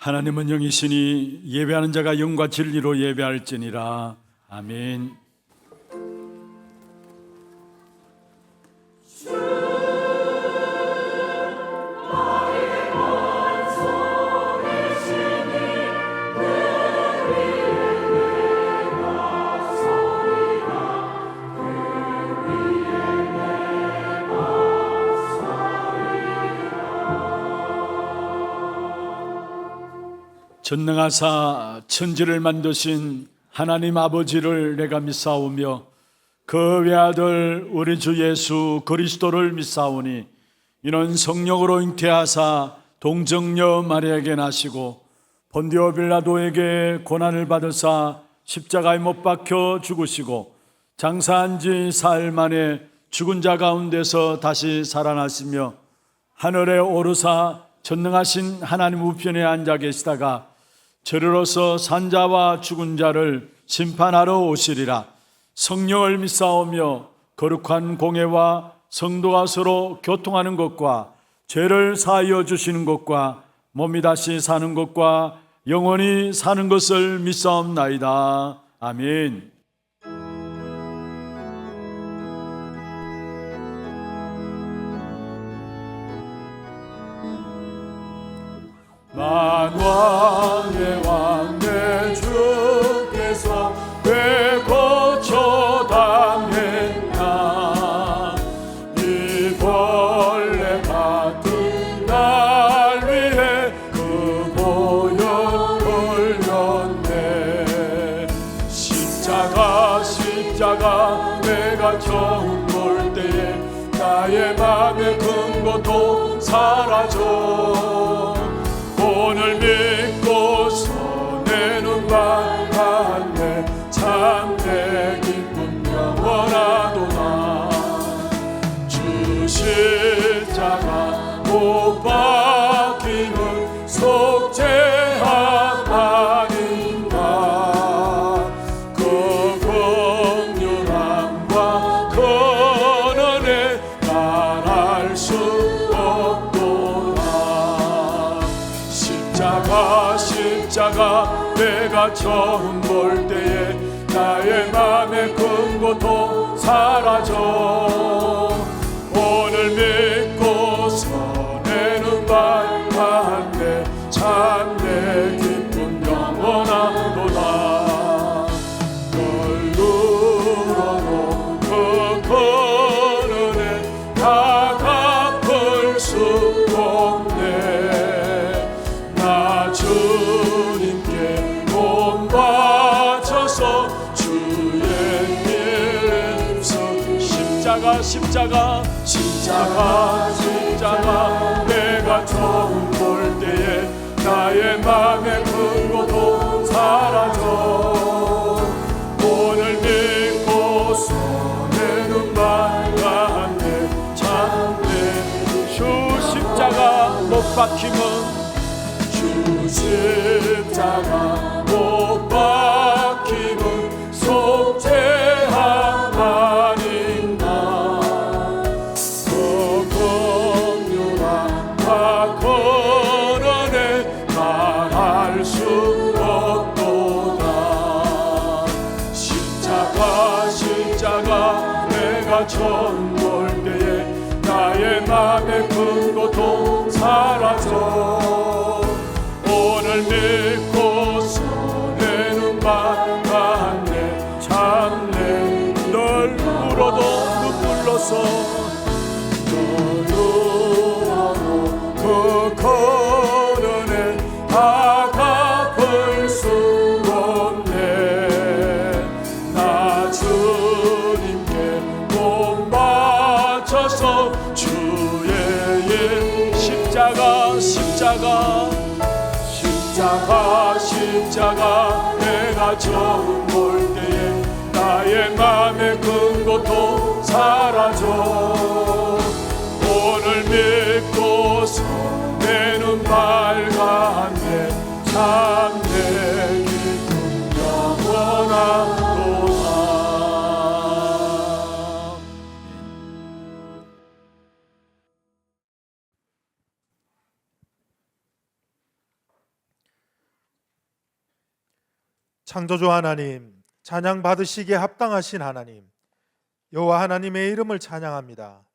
하나님은 영이시니 예배하는 자가 영과 진리로 예배할지니라. 아멘. 전능하사 천지를 만드신 하나님 아버지를 내가 믿사오며 그 외아들 우리 주 예수 그리스도를 믿사오니 이는 성령으로 잉태하사 동정녀 마리아에게 나시고 본디오 빌라도에게 고난을 받으사 십자가에 못 박혀 죽으시고 장사한 지 사흘 만에 죽은 자 가운데서 다시 살아나시며 하늘에 오르사 전능하신 하나님 우편에 앉아 계시다가 저리로서 산자와 죽은 자를 심판하러 오시리라. 성령을 믿사오며 거룩한 공회와 성도가 서로 교통하는 것과 죄를 사하여 주시는 것과 몸이 다시 사는 것과 영원히 사는 것을 믿사옵나이다. 아멘. 만왕의 왕 내 주께서 왜 고초당했나. 이 벌레 같은 날 위해 그 보혈 흘렸네. 십자가 내가 처음 볼 때에 나의 맘의 큰 고통 사라져. 오늘 믿고서 내 눈 밝았네. 참 내 기쁨 영원하도다. 주 십자가 못 박히는 속죄함 아닌가. 그 긍휼함과 그 은혜 말할 수 없도다. 십자가 내가 처음 볼 때에 나의 맘의 큰 고통 사라져. 오늘 믿고서 내 눈 밝았네. 참 내 기쁨 영원하도다. 널 누러도 그 큰 은혜 다 갚을 수 없네. 나 주님께 몸 바쳐서 주의 일씀. 십자가 내가 처음 볼 때에 나의 맘의 큰 고통 사라져. 오늘 믿고서 내 눈 밝았네. 참내 주 십자가 못 박히면 주 십자가 못 박히면 속죄함 아닌가. 그 긍휼함과 그 은혜 말할 수 없도다. 십자가 내가 처음 볼 때에 나의 맘의 큰 고통 사라져. 오늘 믿고서 내 눈 밝았네. 참내 널 울어도 눈물로서 그 큰 은혜 다 갚을 수 없네. 나 주님께 몸 바쳐서 주의 일. 십자가 내가 처음 볼 때에 나의 맘의 큰 고통 사라져. 오늘 믿고서 내 눈 밝았네. 참 내 기쁨 영원하도다. 창조주 하나님, 찬양 받으시기에 합당하신 하나님, 여호와 하나님의 이름을 찬양합니다.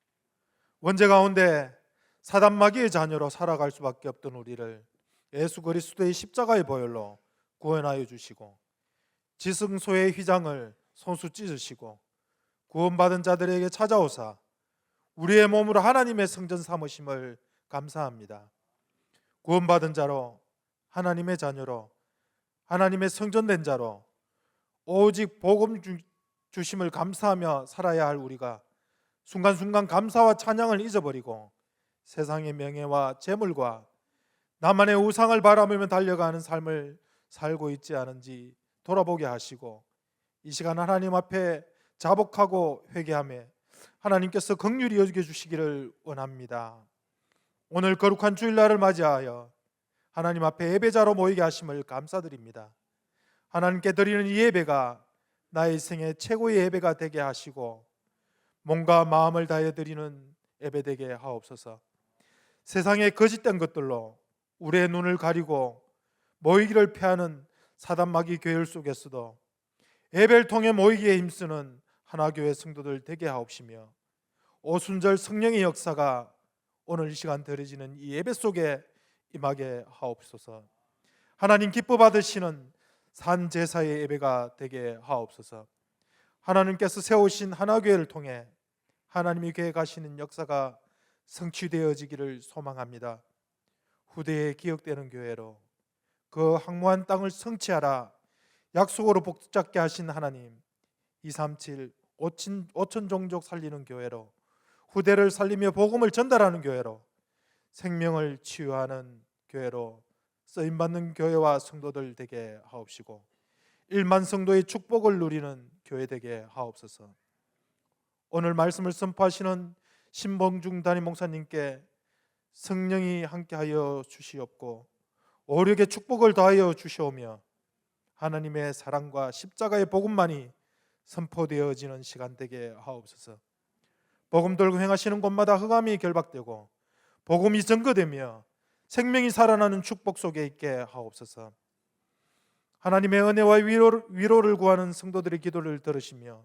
원죄 가운데 사단 마귀의 자녀로 살아갈 수밖에 없던 우리를 예수 그리스도의 십자가의 보혈로 구원하여 주시고, 지승소의 휘장을 손수 찢으시고 구원받은 자들에게 찾아오사 우리의 몸으로 하나님의 성전 삼으심을 감사합니다. 구원받은 자로, 하나님의 자녀로, 하나님의 성전된 자로 오직 복음 주심을 감사하며 살아야 할 우리가 순간순간 감사와 찬양을 잊어버리고 세상의 명예와 재물과 나만의 우상을 바라보며 달려가는 삶을 살고 있지 않은지 돌아보게 하시고, 이 시간 하나님 앞에 자복하고 회개하며 하나님께서 긍휼히 여겨주시기를 원합니다. 오늘 거룩한 주일날을 맞이하여 하나님 앞에 예배자로 모이게 하심을 감사드립니다. 하나님께 드리는 이 예배가 나의 생애 최고의 예배가 되게 하시고 몸과 마음을 다해 드리는 예배 되게 하옵소서. 세상의 거짓된 것들로 우리의 눈을 가리고 모이기를 피하는 사단 마귀 교회 속에서도 예배를 통해 모이기에 힘쓰는 하나교회 성도들 되게 하옵시며, 오순절 성령의 역사가 오늘 이 시간 드려지는 이 예배 속에 임하게 하옵소서. 하나님 기뻐 받으시는 산 제사의 예배가 되게 하옵소서. 하나님께서 세우신 하나교회를 통해 하나님이 계획하시는 역사가 성취되어지기를 소망합니다. 후대에 기억되는 교회로, 그 황무한 땅을 성취하라 약속으로 복잡게 하신 하나님, 237 5천 종족 살리는 교회로, 후대를 살리며 복음을 전달하는 교회로, 생명을 치유하는 교회로 쓰임받는 교회와 성도들 되게 하옵시고, 1만 성도의 축복을 누리는 교회 되게 하옵소서. 오늘 말씀을 선포하시는 신봉중 담임 목사님께 성령이 함께하여 주시옵고 오력의 축복을 더하여 주시오며, 하나님의 사랑과 십자가의 복음만이 선포되어지는 시간 되게 하옵소서. 복음 들고 행하시는 곳마다 흑암이 결박되고 복음이 증거되며 생명이 살아나는 축복 속에 있게 하옵소서. 하나님의 은혜와 위로를 구하는 성도들의 기도를 들으시며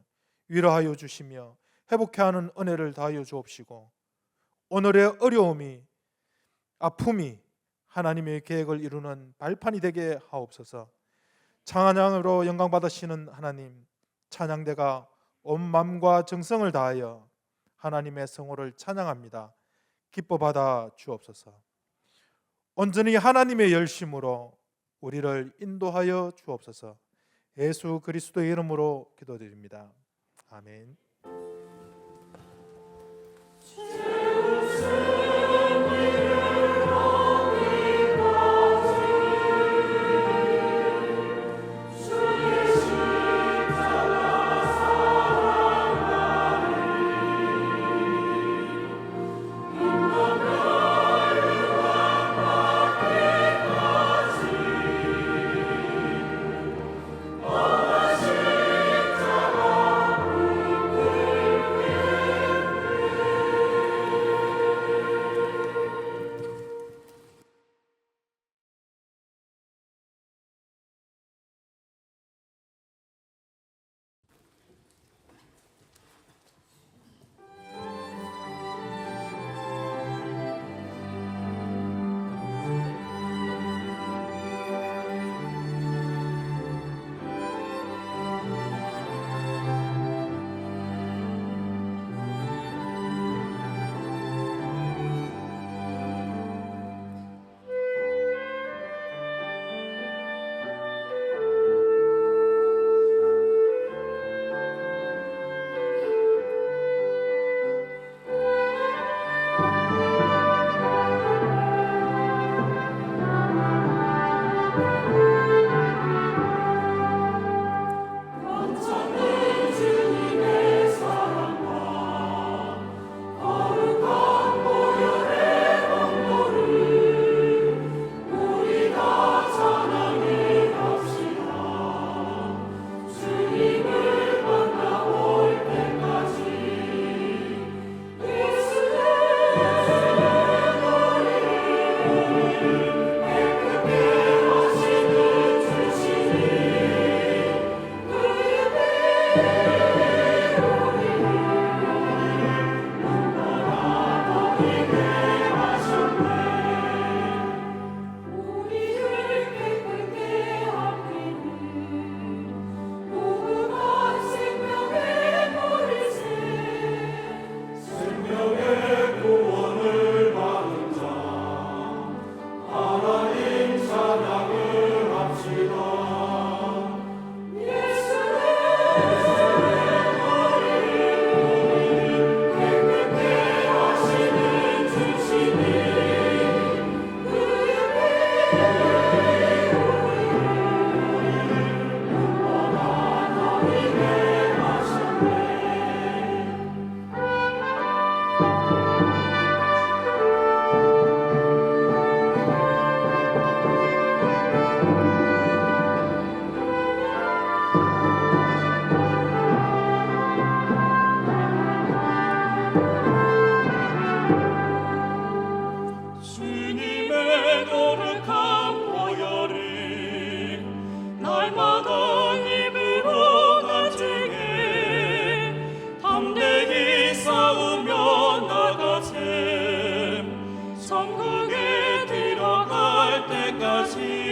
위로하여 주시며 회복케 하는 은혜를 다하여 주옵시고, 오늘의 어려움이, 아픔이 하나님의 계획을 이루는 발판이 되게 하옵소서. 찬양으로 영광 받으시는 하나님, 찬양대가 온 마음과 정성을 다하여 하나님의 성호를 찬양합니다. 기뻐 받아 주옵소서. 온전히 하나님의 열심으로 우리를 인도하여 주옵소서. 예수 그리스도의 이름으로 기도드립니다. 아멘. 천국에 들어갈 때까지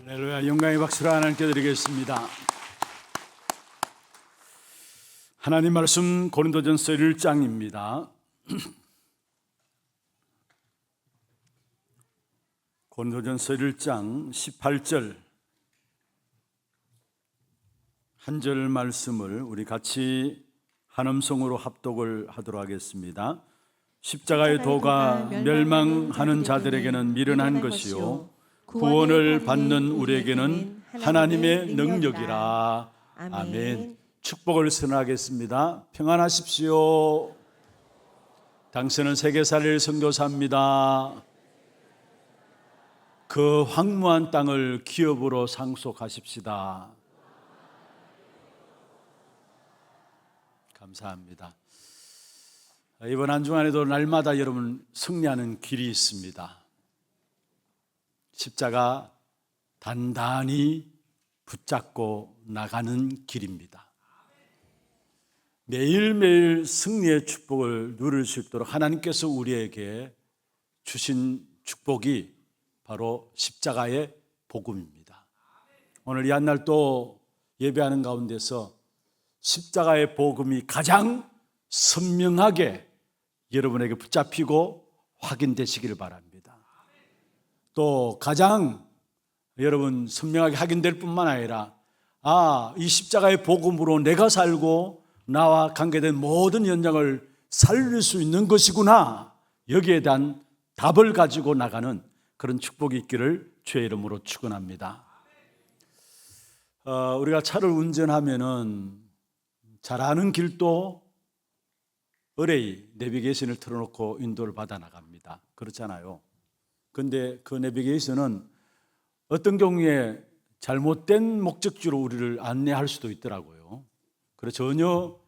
할렐루야. 영광의 박수를 하나님께 드리겠습니다. 하나님 말씀 고린도전서 1장입니다. 고린도전서 1장 18절 한 절 말씀을 우리 같이 한 음성으로 합독을 하도록 하겠습니다. 십자가의 도가 멸망하는 자들에게는 미련한 것이요 구원을 받는 우리에게는 하나님의 능력이라. 아멘. 축복을 선언하겠습니다. 평안하십시오. 당신은 세계살일 선교사입니다. 그 황무한 땅을 기업으로 상속하십시다. 감사합니다. 이번 한 주간에도 날마다 여러분 승리하는 길이 있습니다. 십자가 단단히 붙잡고 나가는 길입니다. 매일매일 승리의 축복을 누릴 수 있도록 하나님께서 우리에게 주신 축복이 바로 십자가의 복음입니다. 오늘 이 한날 또 예배하는 가운데서 십자가의 복음이 가장 선명하게 여러분에게 붙잡히고 확인되시기를 바랍니다. 또 가장 여러분 선명하게 확인될 뿐만 아니라 이 십자가의 복음으로 내가 살고 나와 관계된 모든 현장을 살릴 수 있는 것이구나, 여기에 대한 답을 가지고 나가는 그런 축복이 있기를 주의 이름으로 축원합니다. 우리가 차를 운전하면은 잘 아는 길도 의뢰의 내비게이션을 틀어놓고 인도를 받아 나갑니다. 그렇잖아요. 그런데 그 내비게이션은 어떤 경우에 잘못된 목적지로 우리를 안내할 수도 있더라고요. 그래서 전혀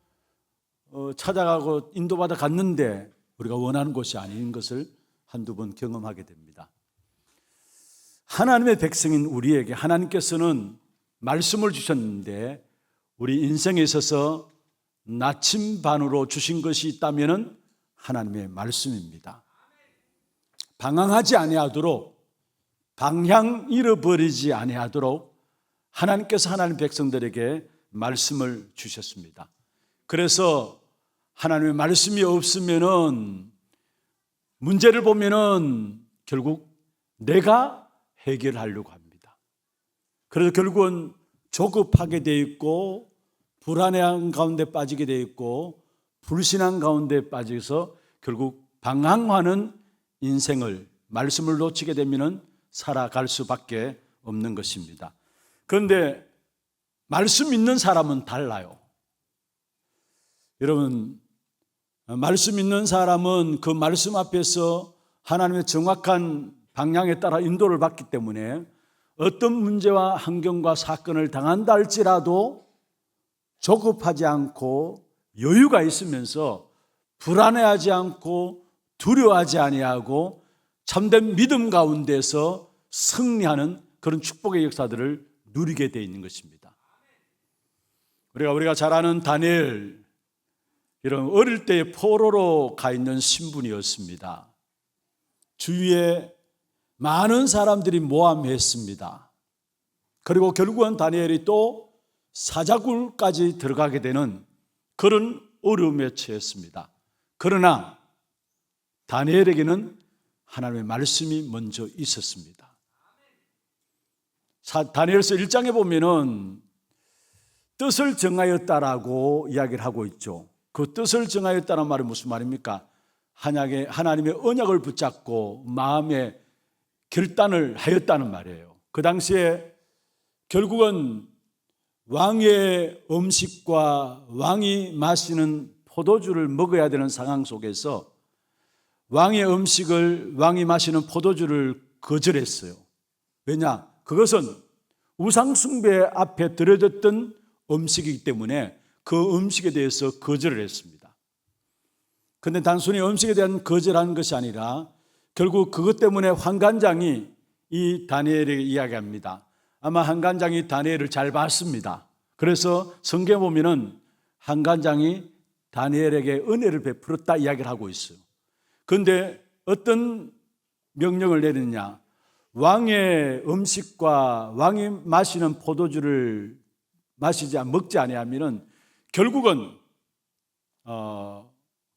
찾아가고 인도받아 갔는데 우리가 원하는 곳이 아닌 것을 한두 번 경험하게 됩니다. 하나님의 백성인 우리에게 하나님께서는 말씀을 주셨는데 우리 인생에 있어서 나침반으로 주신 것이 있다면 하나님의 말씀입니다. 방황하지 아니하도록, 방향 잃어버리지 아니하도록 하나님께서 하나님 백성들에게 말씀을 주셨습니다. 그래서 하나님의 말씀이 없으면은 문제를 보면은 결국 내가 해결하려고 합니다. 그래서 결국은 조급하게 돼 있고 불안해한 가운데 빠지게 돼 있고 불신앙 가운데 빠져서 결국 방황하는 인생을, 말씀을 놓치게 되면은 살아갈 수밖에 없는 것입니다. 그런데 말씀 있는 사람은 달라요. 여러분, 말씀 있는 사람은 그 말씀 앞에서 하나님의 정확한 방향에 따라 인도를 받기 때문에 어떤 문제와 환경과 사건을 당한다 할지라도 조급하지 않고 여유가 있으면서 불안해하지 않고 두려워하지 아니하고 참된 믿음 가운데서 승리하는 그런 축복의 역사들을 누리게 되어 있는 것입니다. 우리가 잘 아는 다니엘, 이런 어릴 때의 포로로 가 있는 신분이었습니다. 주위에 많은 사람들이 모함했습니다. 그리고 결국은 다니엘이 또 사자굴까지 들어가게 되는 그런 어려움에 처했습니다. 그러나 다니엘에게는 하나님의 말씀이 먼저 있었습니다. 다니엘서 1장에 보면은 뜻을 정하였다라고 이야기를 하고 있죠. 그 뜻을 정하였다는 말은 무슨 말입니까? 하나님의 언약을 붙잡고 마음에 결단을 하였다는 말이에요. 그 당시에 결국은 왕의 음식과 왕이 마시는 포도주를 먹어야 되는 상황 속에서 왕의 음식을, 왕이 마시는 포도주를 거절했어요. 왜냐? 그것은 우상숭배 앞에 드려졌던 음식이기 때문에 그 음식에 대해서 거절을 했습니다. 그런데 단순히 음식에 대한 거절한 것이 아니라 결국 그것 때문에 환관장이 이 다니엘에게 이야기합니다. 아마 환관장이 다니엘을 잘 봤습니다. 그래서 성경에 보면은 환관장이 다니엘에게 은혜를 베풀었다 이야기를 하고 있어요. 그런데 어떤 명령을 내리느냐? 왕의 음식과 왕이 마시는 포도주를 먹지 아니하면은 결국은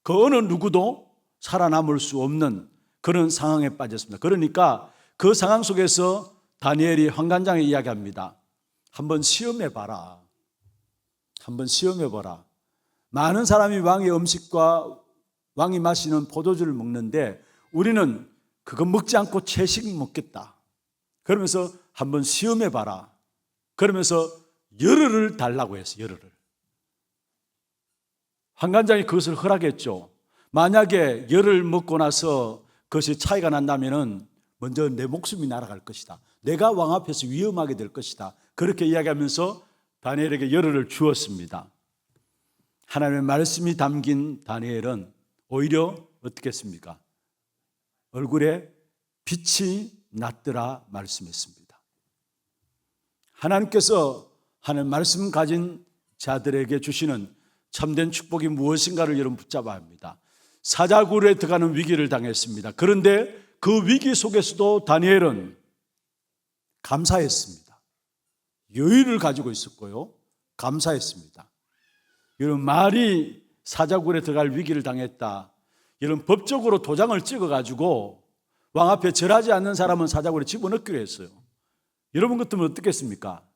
그 어느 누구도 살아남을 수 없는 그런 상황에 빠졌습니다. 그러니까 그 상황 속에서 다니엘이 환관장에 이야기합니다. 한번 시험해봐라. 한번 시험해봐라. 많은 사람이 왕의 음식과 왕이 마시는 포도주를 먹는데 우리는 그거 먹지 않고 채식 먹겠다. 그러면서 한번 시험해봐라. 그러면서 열흘을 달라고 했어요. 열흘을. 환관장이 그것을 허락했죠. 만약에 열흘 먹고 나서 그것이 차이가 난다면 먼저 내 목숨이 날아갈 것이다. 내가 왕 앞에서 위험하게 될 것이다. 그렇게 이야기하면서 다니엘에게 열흘을 주었습니다. 하나님의 말씀이 담긴 다니엘은 오히려 어떻게 했습니까? 얼굴에 빛이 났더라 말씀했습니다. 하나님께서 하나님 말씀 가진 자들에게 주시는 참된 축복이 무엇인가를 여러분 붙잡아야 합니다. 사자굴에 들어가는 위기를 당했습니다. 그런데 그 위기 속에서도 다니엘은 감사했습니다. 여유를 가지고 있었고요. 감사했습니다. 여러분, 말이 사자굴에 들어갈 위기를 당했다. 이런 법적으로 도장을 찍어가지고 왕 앞에 절하지 않는 사람은 사자굴에 집어넣기로 했어요. 여러분 같으면 어떻겠습니까?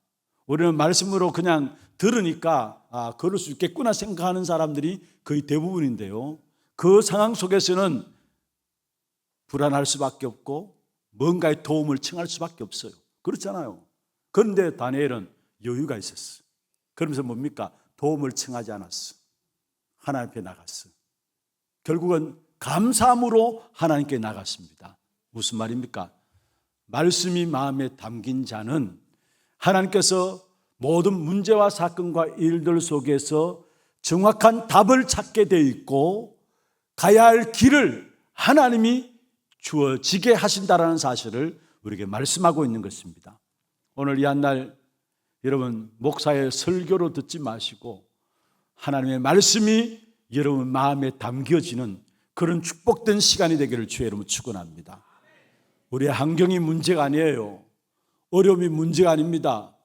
우리는 말씀으로 그냥 들으니까 그럴 수 있겠구나 생각하는 사람들이 거의 대부분인데요. 그 상황 속에서는 불안할 수밖에 없고 뭔가의 도움을 청할 수밖에 없어요. 그렇잖아요. 그런데 다니엘은 여유가 있었어. 그러면서 뭡니까? 도움을 청하지 않았어. 하나님 앞에 나갔어. 결국은 감사함으로 하나님께 나갔습니다. 무슨 말입니까? 말씀이 마음에 담긴 자는 하나님께서 모든 문제와 사건과 일들 속에서 정확한 답을 찾게 되어 있고 가야 할 길을 하나님이 주어지게 하신다라는 사실을 우리에게 말씀하고 있는 것입니다. 오늘 이 한날 여러분 목사의 설교로 듣지 마시고 하나님의 말씀이 여러분 마음에 담겨지는 그런 축복된 시간이 되기를 주의 이름으로 축원합니다. 우리의 환경이 문제가 아니에요. 어려움이 문제가 아닙니다.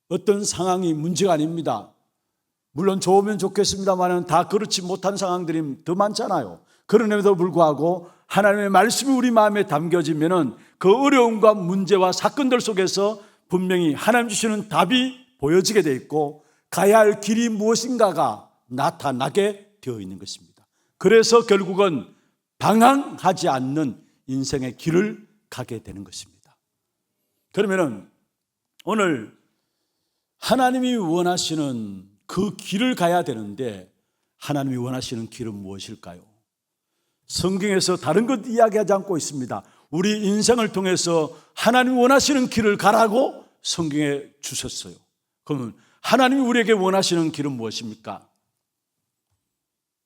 어떤 상황이 문제가 아닙니다. 물론 좋으면 좋겠습니다만 다 그렇지 못한 상황들이 더 많잖아요. 그럼에도 불구하고 하나님의 말씀이 우리 마음에 담겨지면 그 어려움과 문제와 사건들 속에서 분명히 하나님 주시는 답이 보여지게 돼 있고 가야 할 길이 무엇인가가 나타나게 되어 있는 것입니다. 그래서 결국은 방황하지 않는 인생의 길을 가게 되는 것입니다. 그러면 오늘 하나님이 원하시는 그 길을 가야 되는데 하나님이 원하시는 길은 무엇일까요? 성경에서 다른 것 이야기하지 않고 있습니다. 우리 인생을 통해서 하나님이 원하시는 길을 가라고 성경에 주셨어요. 그러면 하나님이 우리에게 원하시는 길은 무엇입니까?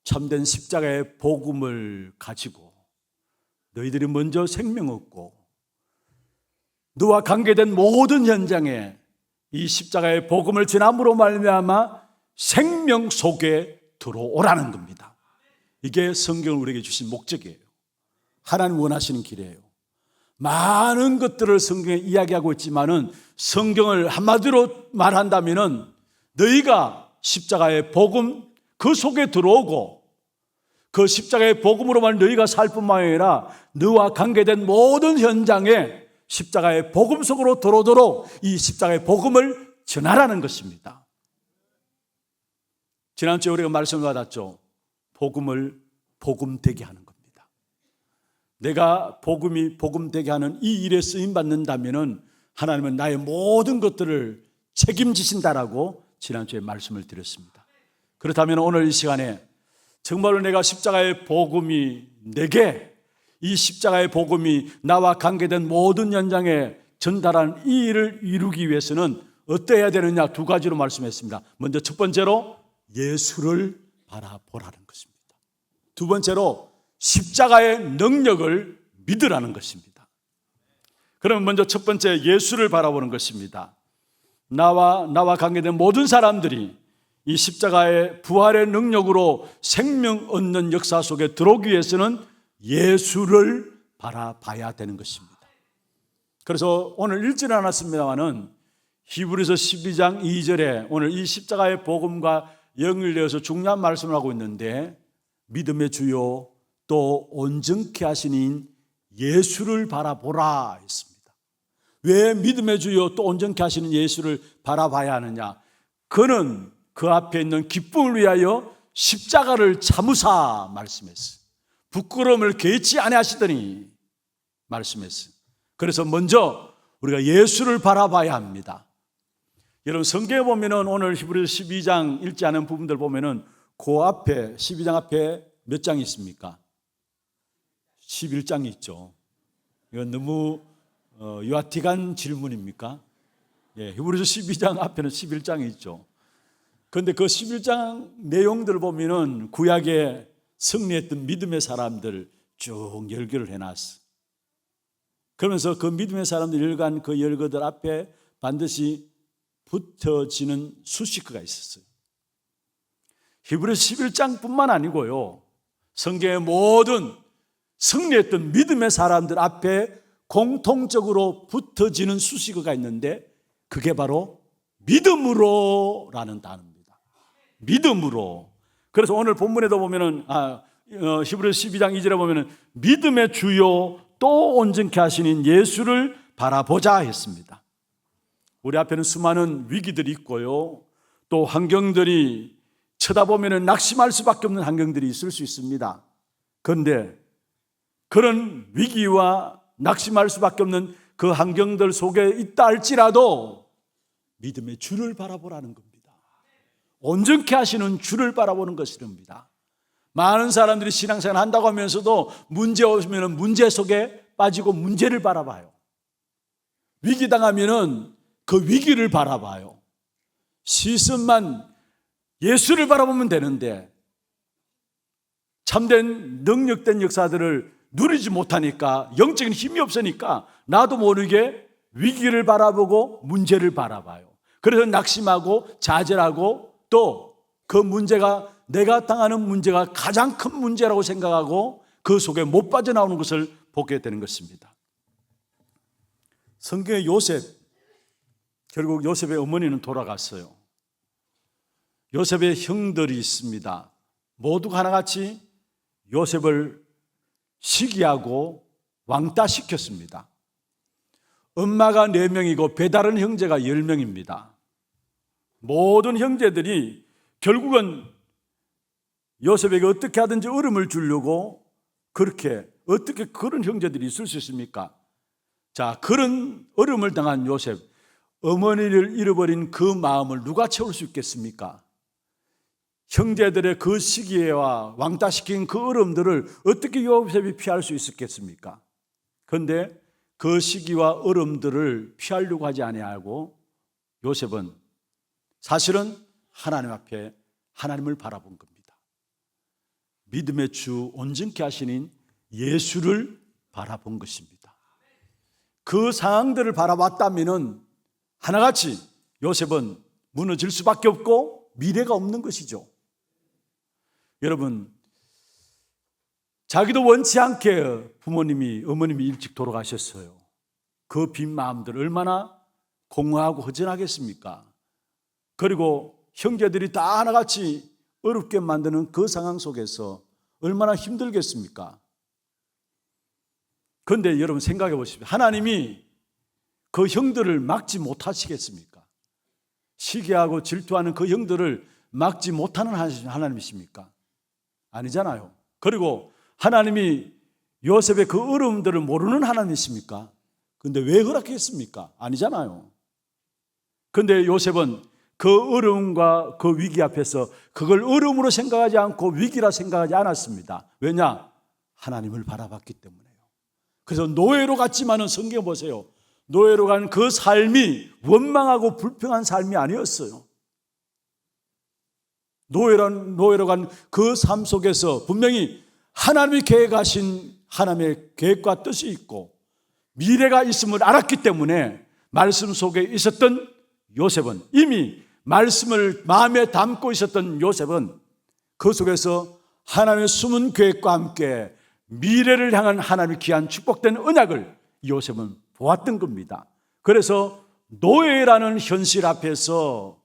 참된 십자가의 복음을 가지고 너희들이 먼저 생명 얻고 너와 관계된 모든 현장에 이 십자가의 복음을 전함으로 말미암아 생명 속에 들어오라는 겁니다. 이게 성경을 우리에게 주신 목적이에요. 하나님 원하시는 길이에요. 많은 것들을 성경에 이야기하고 있지만은 성경을 한마디로 말한다면은 너희가 십자가의 복음 그 속에 들어오고 그 십자가의 복음으로만 너희가 살 뿐만 아니라 너와 관계된 모든 현장에 십자가의 복음 속으로 들어오도록 이 십자가의 복음을 전하라는 것입니다. 지난주에 우리가 말씀을 받았죠. 복음을 복음되게 하는 겁니다. 내가 복음이 복음되게 하는 이 일에 쓰임받는다면 하나님은 나의 모든 것들을 책임지신다라고 지난주에 말씀을 드렸습니다. 그렇다면 오늘 이 시간에 정말로 내가 십자가의 복음이 내게 이 십자가의 복음이 나와 관계된 모든 현장에 전달하는 이 일을 이루기 위해서는 어떠해야 되느냐 두 가지로 말씀했습니다. 먼저 첫 번째로 예수를 바라보라는 것입니다. 두 번째로 십자가의 능력을 믿으라는 것입니다. 그러면 먼저 첫 번째 예수를 바라보는 것입니다. 나와 관계된 모든 사람들이 이 십자가의 부활의 능력으로 생명 얻는 역사 속에 들어오기 위해서는 예수를 바라봐야 되는 것입니다. 그래서 오늘 읽지는 않았습니다만은 히브리서 12장 2절에 오늘 이 십자가의 복음과 연결되어서 중요한 말씀을 하고 있는데 믿음의 주요 또 온전케 하시는 예수를 바라보라 했습니다. 왜 믿음의 주요 또 온전케 하시는 예수를 바라봐야 하느냐? 그는 그 앞에 있는 기쁨을 위하여 십자가를 참으사 말씀했어요. 부끄러움을 개의치 아니하시더니 말씀했어요. 그래서 먼저 우리가 예수를 바라봐야 합니다. 여러분 성경에 보면은 오늘 히브리서 12장 읽지 않은 부분들 보면은 그 앞에 12장 앞에 몇 장이 있습니까? 11장이 있죠. 이건 너무 유아틱한 질문입니까? 예, 히브리서 12장 앞에는 11장이 있죠. 그런데 그 11장 내용들을 보면은 구약에 승리했던 믿음의 사람들 쭉 열거를 해놨어. 그러면서 그 믿음의 사람들 열간 그 열거들 앞에 반드시 붙어지는 수식어가 있었어요. 히브리서 11장뿐만 아니고요. 성경의 모든 승리했던 믿음의 사람들 앞에 공통적으로 붙어지는 수식어가 있는데 그게 바로 믿음으로라는 단어입니다. 믿음으로. 그래서 오늘 본문에도 보면은 히브리서 12장 2절에 보면은 믿음의 주요 또 온전케 하시는 예수를 바라보자 했습니다. 우리 앞에는 수많은 위기들이 있고요. 또 환경들이 쳐다보면은 낙심할 수밖에 없는 환경들이 있을 수 있습니다. 그런데 그런 위기와 낙심할 수밖에 없는 그 환경들 속에 있다 할지라도 믿음의 주를 바라보라는 겁니다. 온전케 하시는 주를 바라보는 것입니다. 많은 사람들이 신앙생활 한다고 하면서도 문제 오시면 문제 속에 빠지고 문제를 바라봐요. 위기 당하면은 그 위기를 바라봐요. 시선만 예수를 바라보면 되는데 참된 능력된 역사들을 누리지 못하니까 영적인 힘이 없으니까 나도 모르게 위기를 바라보고 문제를 바라봐요. 그래서 낙심하고 좌절하고 또 그 문제가 내가 당하는 문제가 가장 큰 문제라고 생각하고 그 속에 못 빠져나오는 것을 보게 되는 것입니다. 성경의 요셉, 결국 요셉의 어머니는 돌아갔어요. 요셉의 형들이 있습니다. 모두가 하나같이 요셉을 시기하고 왕따시켰습니다. 엄마가 4명이고 배다른 형제가 10명입니다. 모든 형제들이 결국은 요셉에게 어떻게 하든지 얼음을 주려고 그렇게 어떻게 그런 형제들이 있을 수 있습니까? 자, 그런 얼음을 당한 요셉, 어머니를 잃어버린 그 마음을 누가 채울 수 있겠습니까? 형제들의 그 시기와 왕따시킨 그 얼음들을 어떻게 요셉이 피할 수 있었겠습니까? 그런데 그 시기와 얼음들을 피하려고 하지 아니하고 요셉은 사실은 하나님 앞에 하나님을 바라본 겁니다. 믿음의 주 온전케 하시는 예수를 바라본 것입니다. 그 상황들을 바라봤다면은 하나같이 요셉은 무너질 수밖에 없고 미래가 없는 것이죠. 여러분, 자기도 원치 않게 어머님이 일찍 돌아가셨어요. 그 빈 마음들 얼마나 공허하고 허전하겠습니까? 그리고 형제들이 다 하나같이 어렵게 만드는 그 상황 속에서 얼마나 힘들겠습니까? 그런데 여러분 생각해 보십시오. 하나님이 그 형들을 막지 못하시겠습니까? 시기하고 질투하는 그 형들을 막지 못하는 하나님이십니까? 아니잖아요. 그리고 하나님이 요셉의 그 어려움들을 모르는 하나님이십니까? 근데 왜 허락했습니까? 아니잖아요. 근데 요셉은 그 어려움과 그 위기 앞에서 그걸 어려움으로 생각하지 않고 위기라 생각하지 않았습니다. 왜냐? 하나님을 바라봤기 때문에요. 그래서 노예로 갔지만은 성경 보세요. 노예로 간 그 삶이 원망하고 불평한 삶이 아니었어요. 노예로 간 그 삶 속에서 분명히 하나님이 계획하신 하나님의 계획과 뜻이 있고 미래가 있음을 알았기 때문에 말씀 속에 있었던 요셉은, 이미 말씀을 마음에 담고 있었던 요셉은 그 속에서 하나님의 숨은 계획과 함께 미래를 향한 하나님의 귀한 축복된 언약을 요셉은 보았던 겁니다. 그래서 노예라는 현실 앞에서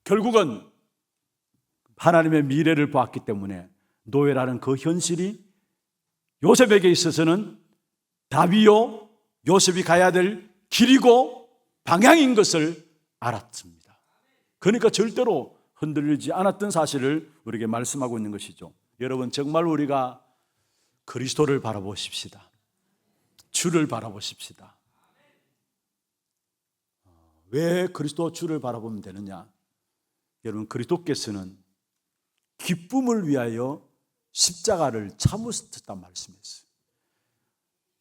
결국은 하나님의 미래를 보았기 때문에 노예라는 그 현실이 요셉에게 있어서는 답이요, 요셉이 가야 될 길이고 방향인 것을 알았습니다. 그러니까 절대로 흔들리지 않았던 사실을 우리에게 말씀하고 있는 것이죠. 여러분, 정말 우리가 그리스도를 바라보십시다. 주를 바라보십시다. 왜 그리스도 주를 바라보면 되느냐? 여러분, 그리스도께서는 기쁨을 위하여 십자가를 참으셨단 말씀이었어요.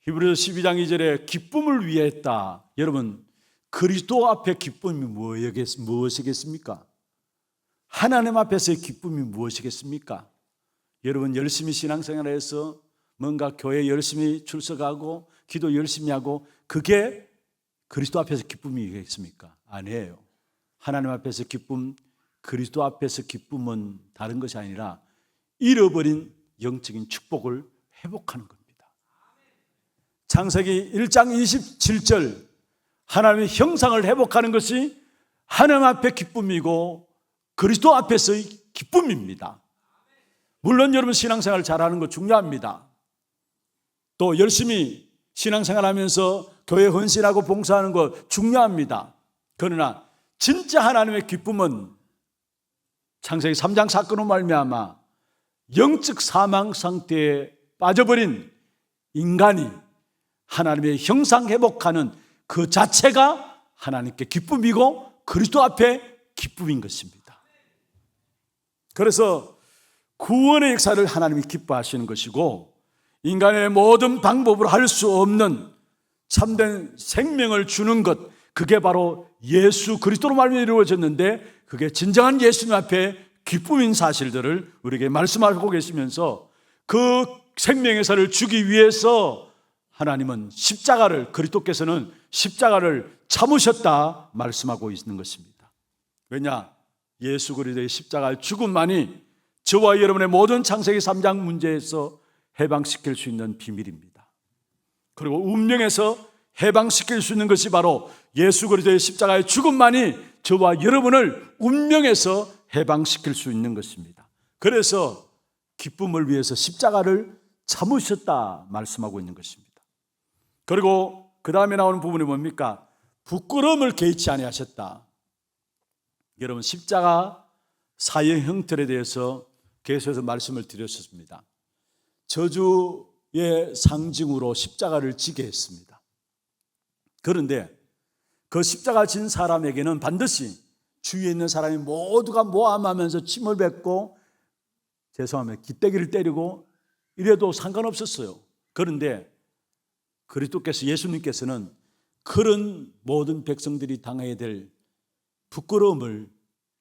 히브리서 12장 2절에 기쁨을 위해 했다. 여러분, 그리스도 앞에 기쁨이 무엇이겠습니까? 하나님 앞에서의 기쁨이 무엇이겠습니까? 여러분, 열심히 신앙생활을 해서 뭔가 교회 열심히 출석하고 기도 열심히 하고 그게 그리스도 앞에서 기쁨이겠습니까? 아니에요. 하나님 앞에서 기쁨, 그리스도 앞에서 기쁨은 다른 것이 아니라 잃어버린 영적인 축복을 회복하는 겁니다. 창세기 1장 27절, 하나님의 형상을 회복하는 것이 하나님 앞의 기쁨이고 그리스도 앞에서의 기쁨입니다. 물론 여러분 신앙생활 잘하는 거 중요합니다. 또 열심히 신앙생활 하면서 교회 헌신하고 봉사하는 거 중요합니다. 그러나 진짜 하나님의 기쁨은 창세기 3장 사건으로 말미암아 영적 사망 상태에 빠져버린 인간이 하나님의 형상 회복하는 그 자체가 하나님께 기쁨이고 그리스도 앞에 기쁨인 것입니다. 그래서 구원의 역사를 하나님이 기뻐하시는 것이고 인간의 모든 방법으로 할 수 없는 참된 생명을 주는 것, 그게 바로 예수 그리스도로 말미암아 이루어졌는데 그게 진정한 예수님 앞에 기쁨인 사실들을 우리에게 말씀하고 계시면서 그 생명의 살을 주기 위해서 하나님은 그리스도께서는 십자가를 참으셨다 말씀하고 있는 것입니다. 왜냐? 예수 그리스도의 십자가의 죽음만이 저와 여러분의 모든 창세기 3장 문제에서 해방시킬 수 있는 비밀입니다. 그리고 운명에서 해방시킬 수 있는 것이 바로 예수 그리스도의 십자가의 죽음만이 저와 여러분을 운명에서 해방시킬 수 있는 것입니다. 그래서 기쁨을 위해서 십자가를 참으셨다 말씀하고 있는 것입니다. 그리고 그 다음에 나오는 부분이 뭡니까? 부끄러움을 개의치 아니하셨다. 여러분, 십자가 사형 형틀에 대해서 계속해서 말씀을 드렸습니다. 저주의 상징으로 십자가를 지게 했습니다. 그런데 그 십자가 진 사람에게는 반드시 주위에 있는 사람이 모두가 모함하면서 침을 뱉고 죄송합니다, 기대기를 때리고 이래도 상관없었어요. 그런데 그리스도께서, 예수님께서는 그런 모든 백성들이 당해야 될 부끄러움을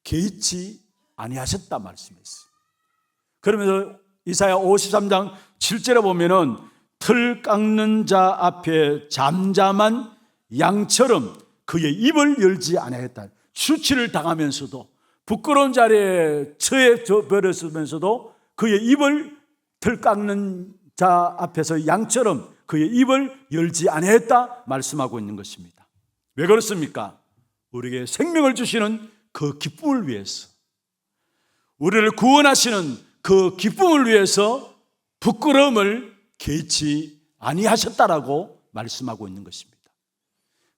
개의치 아니하셨다 말씀했어요. 그러면서 이사야 53장 7절에 보면은 틀 깎는 자 앞에 잠잠한 양처럼 그의 입을 열지 아니하였다. 수치를 당하면서도 부끄러운 자리에 처해 버렸으면서도 그의 입을 틀 깎는 자 앞에서 양처럼 그의 입을 열지 아니했다 말씀하고 있는 것입니다. 왜 그렇습니까? 우리에게 생명을 주시는 그 기쁨을 위해서, 우리를 구원하시는 그 기쁨을 위해서 부끄러움을 개의치 아니하셨다라고 말씀하고 있는 것입니다.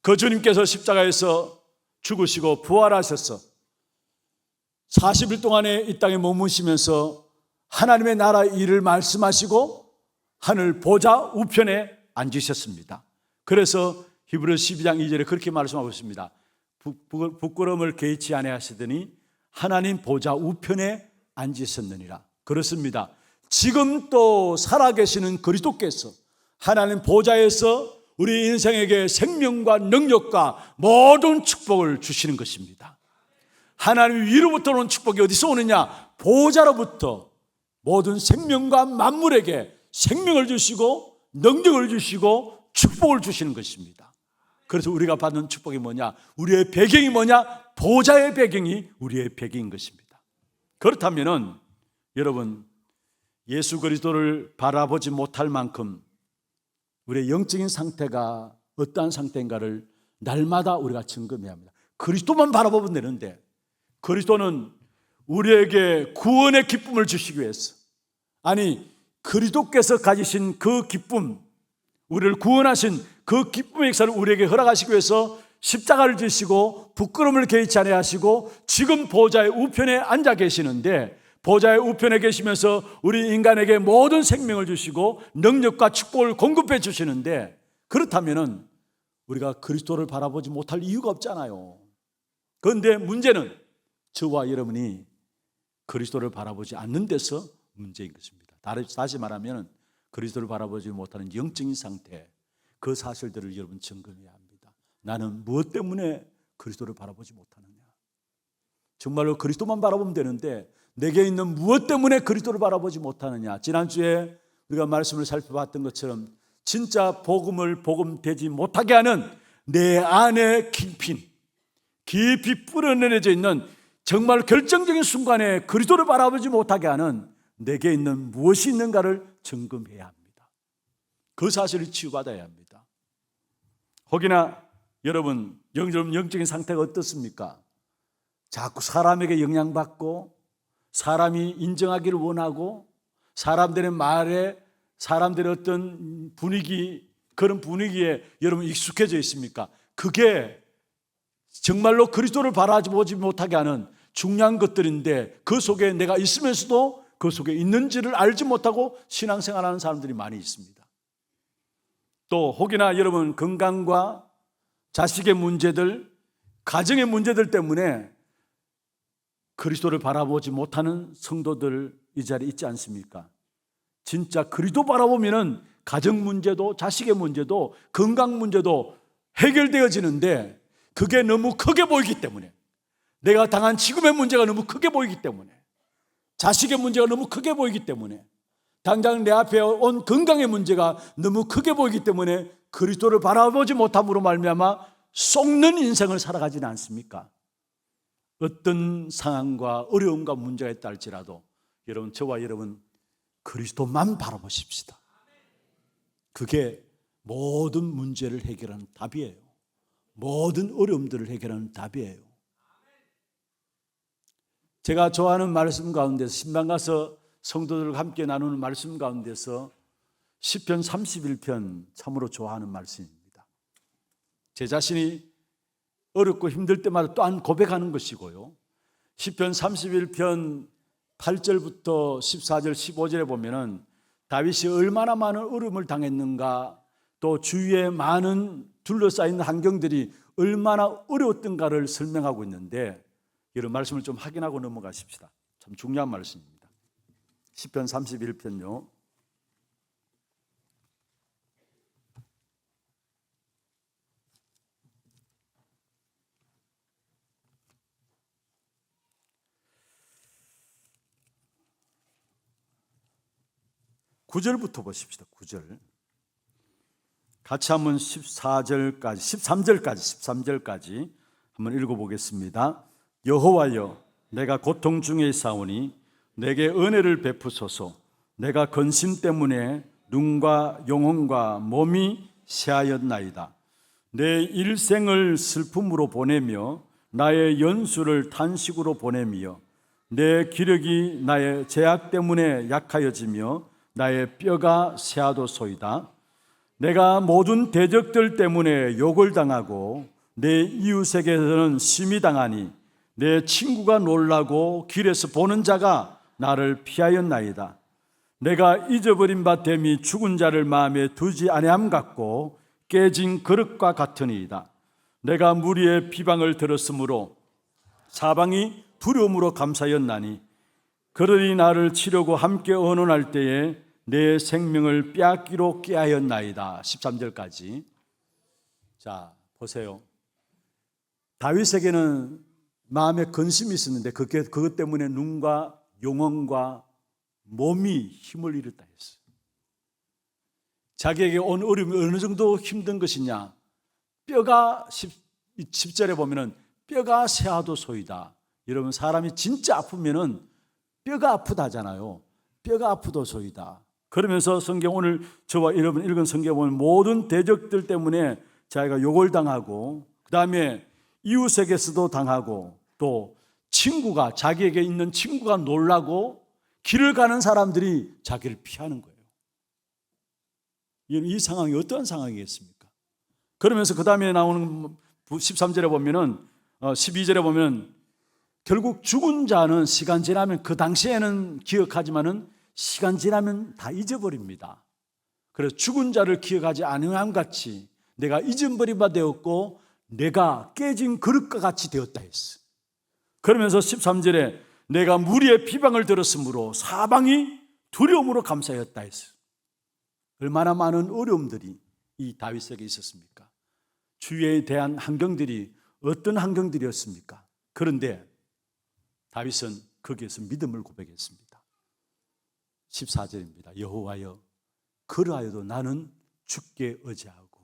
그 주님께서 십자가에서 죽으시고 부활하셔서 40일 동안에 이 땅에 머무시면서 하나님의 나라 일을 말씀하시고 하늘 보좌 우편에 앉으셨습니다. 그래서 히브리 12장 2절에 그렇게 말씀하고 있습니다. 부끄러움을 개의치 아니하시더니 하나님 보좌 우편에 앉으셨느니라. 그렇습니다. 지금 또 살아계시는 그리스도께서 하나님 보좌에서 우리 인생에게 생명과 능력과 모든 축복을 주시는 것입니다. 하나님 위로부터 오는 축복이 어디서 오느냐? 보좌로부터 모든 생명과 만물에게 생명을 주시고 능력을 주시고 축복을 주시는 것입니다. 그래서 우리가 받는 축복이 뭐냐? 우리의 배경이 뭐냐? 보좌의 배경이 우리의 배경인 것입니다. 그렇다면은 여러분, 예수 그리스도를 바라보지 못할 만큼 우리의 영적인 상태가 어떠한 상태인가를 날마다 우리가 점검해야 합니다. 그리스도만 바라보면 되는데, 그리스도는 우리에게 구원의 기쁨을 주시기 위해서, 아니 그리스도께서 가지신 그 기쁨, 우리를 구원하신 그 기쁨의 역사를 우리에게 허락하시기 위해서 십자가를 지시고 부끄러움을 개의치 아니하시고 지금 보좌의 우편에 앉아 계시는데, 보좌의 우편에 계시면서 우리 인간에게 모든 생명을 주시고 능력과 축복을 공급해 주시는데, 그렇다면 우리가 그리스도를 바라보지 못할 이유가 없잖아요. 그런데 문제는 저와 여러분이 그리스도를 바라보지 않는 데서 문제인 것입니다. 다시 말하면 그리스도를 바라보지 못하는 영적인 상태, 그 사실들을 여러분 점검해야 합니다. 나는 무엇 때문에 그리스도를 바라보지 못하느냐? 정말로 그리스도만 바라보면 되는데 내게 있는 무엇 때문에 그리스도를 바라보지 못하느냐? 지난주에 우리가 말씀을 살펴봤던 것처럼 진짜 복음을 복음되지 못하게 하는 내 안에 깊이 뿌려내려져 있는 정말 결정적인 순간에 그리스도를 바라보지 못하게 하는 내게 있는 무엇이 있는가를 점검해야 합니다. 그 사실을 치유받아야 합니다. 혹이나 여러분, 영적인 상태가 어떻습니까? 자꾸 사람에게 영향받고 사람이 인정하기를 원하고 사람들의 말에, 사람들의 어떤 분위기, 그런 분위기에 여러분 익숙해져 있습니까? 그게 정말로 그리스도를 바라보지 못하게 하는 중요한 것들인데, 그 속에 내가 있으면서도 그 속에 있는지를 알지 못하고 신앙생활하는 사람들이 많이 있습니다. 또 혹이나 여러분, 건강과 자식의 문제들, 가정의 문제들 때문에 그리스도를 바라보지 못하는 성도들 이 자리에 있지 않습니까? 진짜 그리스도 바라보면은 가정 문제도 자식의 문제도 건강 문제도 해결되어지는데, 그게 너무 크게 보이기 때문에, 내가 당한 지금의 문제가 너무 크게 보이기 때문에, 자식의 문제가 너무 크게 보이기 때문에, 당장 내 앞에 온 건강의 문제가 너무 크게 보이기 때문에 그리스도를 바라보지 못함으로 말미암아 속는 인생을 살아가지는 않습니까? 어떤 상황과 어려움과 문제가 있다 할지라도 여러분, 저와 여러분 그리스도만 바라보십시다. 그게 모든 문제를 해결하는 답이에요. 모든 어려움들을 해결하는 답이에요. 제가 좋아하는 말씀 가운데서, 신방 가서 성도들과 함께 나누는 말씀 가운데서 시편 31편 참으로 좋아하는 말씀입니다. 제 자신이 어렵고 힘들 때마다 또한 고백하는 것이고요. 시편 31편 8절부터 14절 15절에 보면은 다윗이 얼마나 많은 어려움을 당했는가, 또 주위에 많은 둘러싸인 환경들이 얼마나 어려웠던가를 설명하고 있는데, 이런 말씀을 좀 확인하고 넘어가십시다. 참 중요한 말씀입니다. 시편 31편요. (9절부터) 보십시다. 9절. 같이 한번 13절까지 한번 읽어보겠습니다. 여호와여, 내가 고통 중에 있사오니 내게 은혜를 베푸소서. 내가 근심 때문에 눈과 영혼과 몸이 새하였나이다. 내 일생을 슬픔으로 보내며 나의 연수를 탄식으로 보내며 내 기력이 나의 죄악 때문에 약하여지며 나의 뼈가 새하도소이다. 내가 모든 대적들 때문에 욕을 당하고 내 이웃에게서는 심히 당하니 내 친구가 놀라고 길에서 보는 자가 나를 피하였나이다. 내가 잊어버린 바 됨이 죽은 자를 마음에 두지 아니함 같고 깨진 그릇과 같으니이다. 내가 무리의 비방을 들었으므로 사방이 두려움으로 감사였나니 그들이 나를 치려고 함께 언언할 때에 내 생명을 빼앗기로 꾀하였나이다. 13절까지. 자, 보세요. 다윗에게는 마음에 근심이 있었는데 그것 때문에 눈과 영혼과 몸이 힘을 잃었다 했어요. 자기에게 온 어려움이 어느 정도 힘든 것이냐, 뼈가 10절에 보면은 뼈가 새하도소이다. 여러분, 사람이 진짜 아프면은 뼈가 아프다잖아요. 뼈가 아프도소이다. 그러면서 성경, 오늘 저와 여러분 읽은 성경 보면 모든 대적들 때문에 자기가 욕을 당하고, 그 다음에 이웃에게서도 당하고, 또 친구가, 자기에게 있는 친구가 놀라고 길을 가는 사람들이 자기를 피하는 거예요. 이 상황이 어떤 상황이겠습니까? 그러면서 그 다음에 나오는 13절에 보면은 12절에 보면 결국 죽은 자는 시간 지나면, 그 당시에는 기억하지만은 시간 지나면 다 잊어버립니다. 그래서 죽은 자를 기억하지 않음과 같이 내가 잊어버린 바 되었고 내가 깨진 그릇과 같이 되었다 했어. 그러면서 13절에 내가 무리의 비방을 들었으므로 사방이 두려움으로 감사했다 했어. 얼마나 많은 어려움들이 이 다윗에게 있었습니까? 주위에 대한 환경들이 어떤 환경들이었습니까? 그런데 다윗은 거기에서 믿음을 고백했습니다. 14절입니다. 여호와여, 그러하여도 나는 주께 의지하고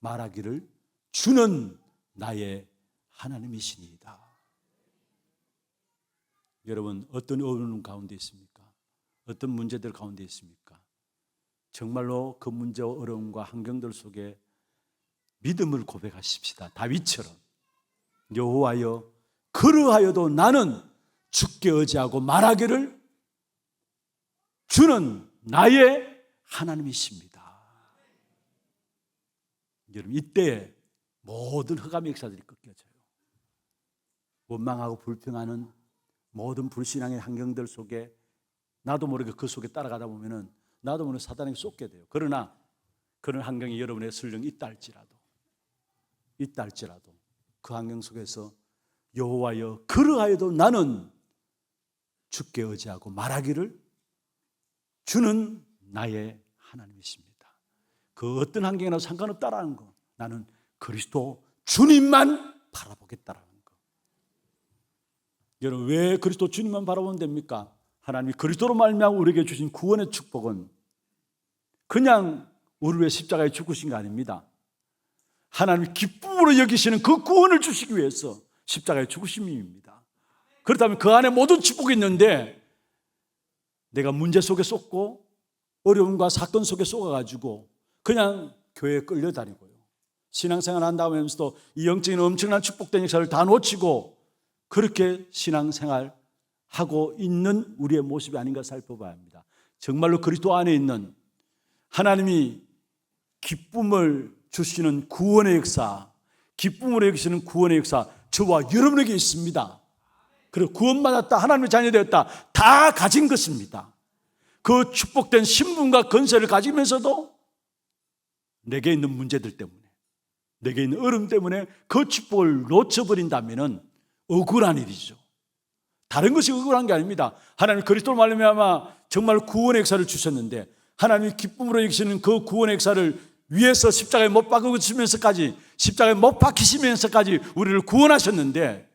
말하기를 주는 나의 하나님이시니이다. 여러분, 어떤 어려움 가운데 있습니까? 어떤 문제들 가운데 있습니까? 정말로 그 문제와 어려움과 환경들 속에 믿음을 고백하십시다. 다윗처럼 여호와여, 그러하여도 나는 주께 의지하고 말하기를 주는 나의 하나님이십니다. 여러분, 이때 모든 흑암의 역사들이 꺾여져요. 원망하고 불평하는 모든 불신앙의 환경들 속에 나도 모르게 그 속에 따라가다 보면은 나도 모르게 사단에게 쏟게 돼요. 그러나 그런 환경이 여러분의 설령 있다 할지라도 그 환경 속에서 여호와여, 그러하여도 나는 주께 의지하고 말하기를 주는 나의 하나님이십니다. 그 어떤 환경이라도 상관없다라는 거, 나는 그리스도 주님만 바라보겠다라는 거. 여러분, 왜 그리스도 주님만 바라보면 됩니까? 하나님이 그리스도로 말미암아 우리에게 주신 구원의 축복은 그냥 우리를 위해 십자가에 죽으신 거 아닙니다. 하나님이 기쁨으로 여기시는 그 구원을 주시기 위해서 십자가에 죽으심입니다. 그렇다면 그 안에 모든 축복이 있는데 내가 문제 속에 쏟고 어려움과 사건 속에 쏟아가지고 그냥 교회에 끌려다니고요, 신앙생활 한다고 하면서도 이 영적인 엄청난 축복된 역사를 다 놓치고 그렇게 신앙생활 하고 있는 우리의 모습이 아닌가 살펴봐야 합니다. 정말로 그리스도 안에 있는 하나님이 기쁨을 주시는 구원의 역사, 기쁨으로 여기시는 구원의 역사, 저와 여러분에게 있습니다. 그리고 구원받았다, 하나님의 자녀되었다, 다 가진 것입니다. 그 축복된 신분과 건세를 가지면서도 내게 있는 문제들 때문에, 내게 있는 어려움 때문에 그 축복을 놓쳐버린다면 억울한 일이죠. 다른 것이 억울한 게 아닙니다. 하나님 그리스도로 말미암아 정말 구원의 역사를 주셨는데, 하나님이 기쁨으로 여기시는 그 구원의 역사를 위해서 십자가에 못 박으시면서까지, 십자가에 못 박히시면서까지 우리를 구원하셨는데,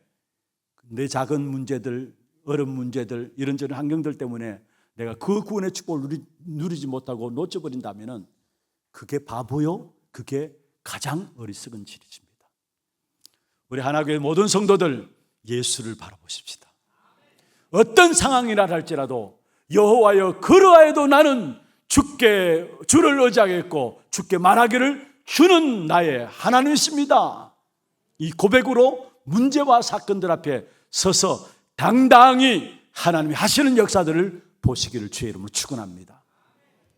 내 작은 문제들, 어려운 문제들, 이런저런 환경들 때문에 내가 그 구원의 축복을 누리지 못하고 놓쳐버린다면 그게 바보요? 그게 가장 어리석은 짓입니다. 우리 하나교회 모든 성도들 예수를 바라보십시다. 어떤 상황이라 할지라도 여호와여 그러하여도 나는 주를 의지하겠고 주께 말하기를 주는 나의 하나님이십니다. 이 고백으로 문제와 사건들 앞에 서서 당당히 하나님이 하시는 역사들을 보시기를 주의 이름으로 축원합니다.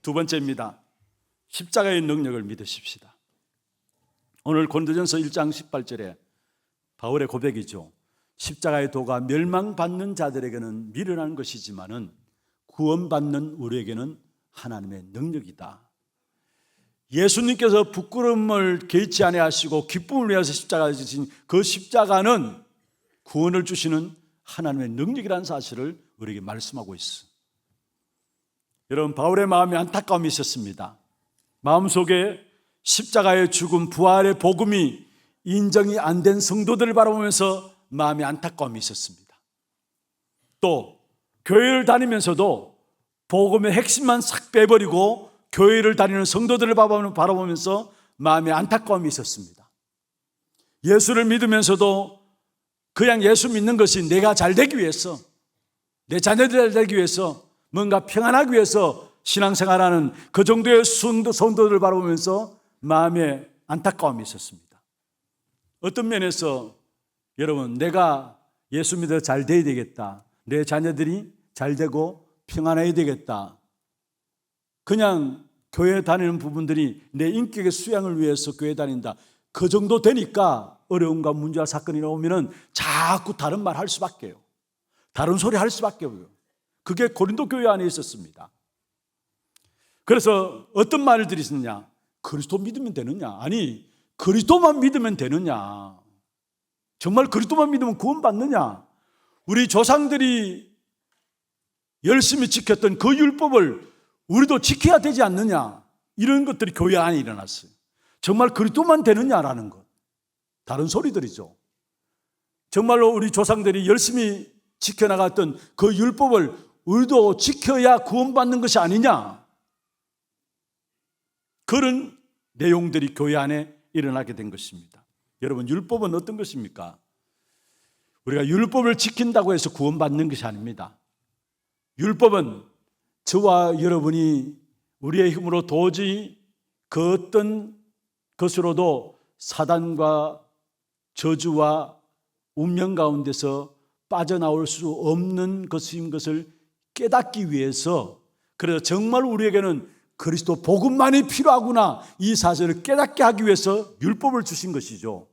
두 번째입니다. 십자가의 능력을 믿으십시다. 오늘 고린도전서 1장 18절에 바울의 고백이죠. 십자가의 도가 멸망받는 자들에게는 미련한 것이지만은 구원받는 우리에게는 하나님의 능력이다. 예수님께서 부끄러움을 개의치 아니하시고 기쁨을 위해서 십자가를 지신 그 십자가는 구원을 주시는 하나님의 능력이라는 사실을 우리에게 말씀하고 있어. 여러분, 바울의 마음에 안타까움이 있었습니다. 마음속에 십자가의 죽음, 부활의 복음이 인정이 안 된 성도들을 바라보면서 마음에 안타까움이 있었습니다. 또 교회를 다니면서도 복음의 핵심만 싹 빼버리고 교회를 다니는 성도들을 바라보면서 마음에 안타까움이 있었습니다. 예수를 믿으면서도 그냥 예수 믿는 것이 내가 잘 되기 위해서, 내 자녀들이 잘 되기 위해서, 뭔가 평안하기 위해서 신앙생활하는 그 정도의 성도들을 바라보면서 마음에 안타까움이 있었습니다. 어떤 면에서 여러분, 내가 예수 믿어 잘 돼야 되겠다, 내 자녀들이 잘 되고 평안해야 되겠다, 그냥 교회 다니는 부분들이 내 인격의 수양을 위해서 교회 다닌다, 그 정도 되니까 어려움과 문제와 사건이 나오면 자꾸 다른 말 할 수밖에요. 다른 소리 할 수밖에요. 그게 고린도 교회 안에 있었습니다. 그래서 어떤 말을 들으시느냐? 그리스도 믿으면 되느냐? 아니, 그리스도만 믿으면 되느냐? 정말 그리스도만 믿으면 구원받느냐? 우리 조상들이 열심히 지켰던 그 율법을 우리도 지켜야 되지 않느냐? 이런 것들이 교회 안에 일어났어요. 정말 그리스도만 되느냐라는 것. 다른 소리들이죠. 정말로 우리 조상들이 열심히 지켜나갔던 그 율법을 우리도 지켜야 구원받는 것이 아니냐? 그런 내용들이 교회 안에 일어나게 된 것입니다. 여러분, 율법은 어떤 것입니까? 우리가 율법을 지킨다고 해서 구원받는 것이 아닙니다. 율법은 저와 여러분이 우리의 힘으로 도저히 그 어떤 것으로도 사단과 저주와 운명 가운데서 빠져나올 수 없는 것인 것을 깨닫기 위해서, 그래서 정말 우리에게는 그리스도 복음만이 필요하구나, 이 사실을 깨닫게 하기 위해서 율법을 주신 것이죠.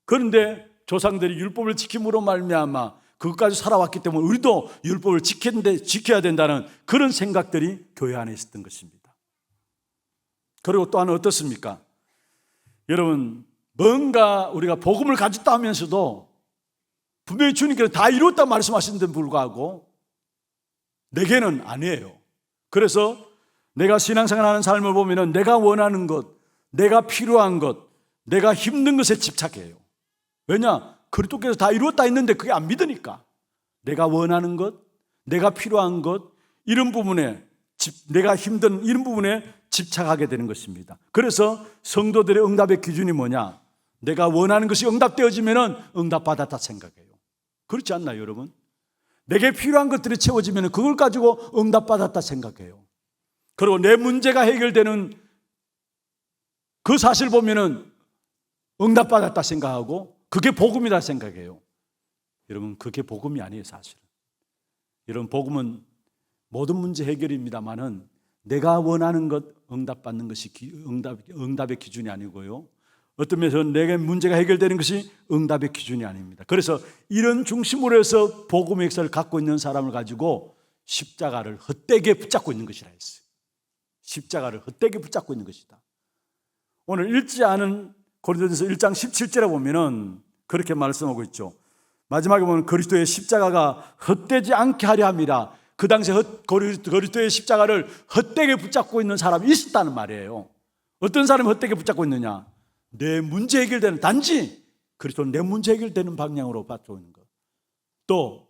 그런데 조상들이 율법을 지킴으로 말미암아 그것까지 살아왔기 때문에 우리도 율법을 지켜야 된다는 그런 생각들이 교회 안에 있었던 것입니다. 그리고 또 하나 어떻습니까? 여러분, 뭔가 우리가 복음을 가졌다 하면서도 분명히 주님께서 다 이뤘다 말씀하시는데 불구하고 내게는 아니에요. 그래서 내가 신앙생활하는 삶을 보면 내가 원하는 것, 내가 필요한 것, 내가 힘든 것에 집착해요. 왜냐? 그리스도께서 다 이루었다 했는데 그게 안 믿으니까. 내가 원하는 것, 내가 필요한 것, 이런 부분에 내가 힘든 이런 부분에 집착하게 되는 것입니다. 그래서 성도들의 응답의 기준이 뭐냐? 내가 원하는 것이 응답되어지면 응답받았다 생각해요. 그렇지 않나요, 여러분? 내게 필요한 것들이 채워지면 그걸 가지고 응답받았다 생각해요. 그리고 내 문제가 해결되는 그 사실 보면은 응답받았다 생각하고 그게 복음이다 생각해요. 여러분, 그게 복음이 아니에요, 사실은. 여러분, 복음은 모든 문제 해결입니다만은 내가 원하는 것 응답받는 것이 응답의 기준이 아니고요. 어떤 면에서 내게 문제가 해결되는 것이 응답의 기준이 아닙니다. 그래서 이런 중심으로 해서 복음의 역사를 갖고 있는 사람을 가지고 십자가를 헛되게 붙잡고 있는 것이라 했어요. 십자가를 헛되게 붙잡고 있는 것이다. 오늘 읽지 않은 고린도전서 1장 17절에 보면은 그렇게 말씀하고 있죠. 마지막에 보면 그리스도의 십자가가 헛되지 않게 하려 함이라. 그 당시에 그리스도의 십자가를 헛되게 붙잡고 있는 사람이 있었다는 말이에요. 어떤 사람이 헛되게 붙잡고 있느냐? 내 문제 해결되는, 단지 그리스도는 내 문제 해결되는 방향으로 받고 있는 것. 또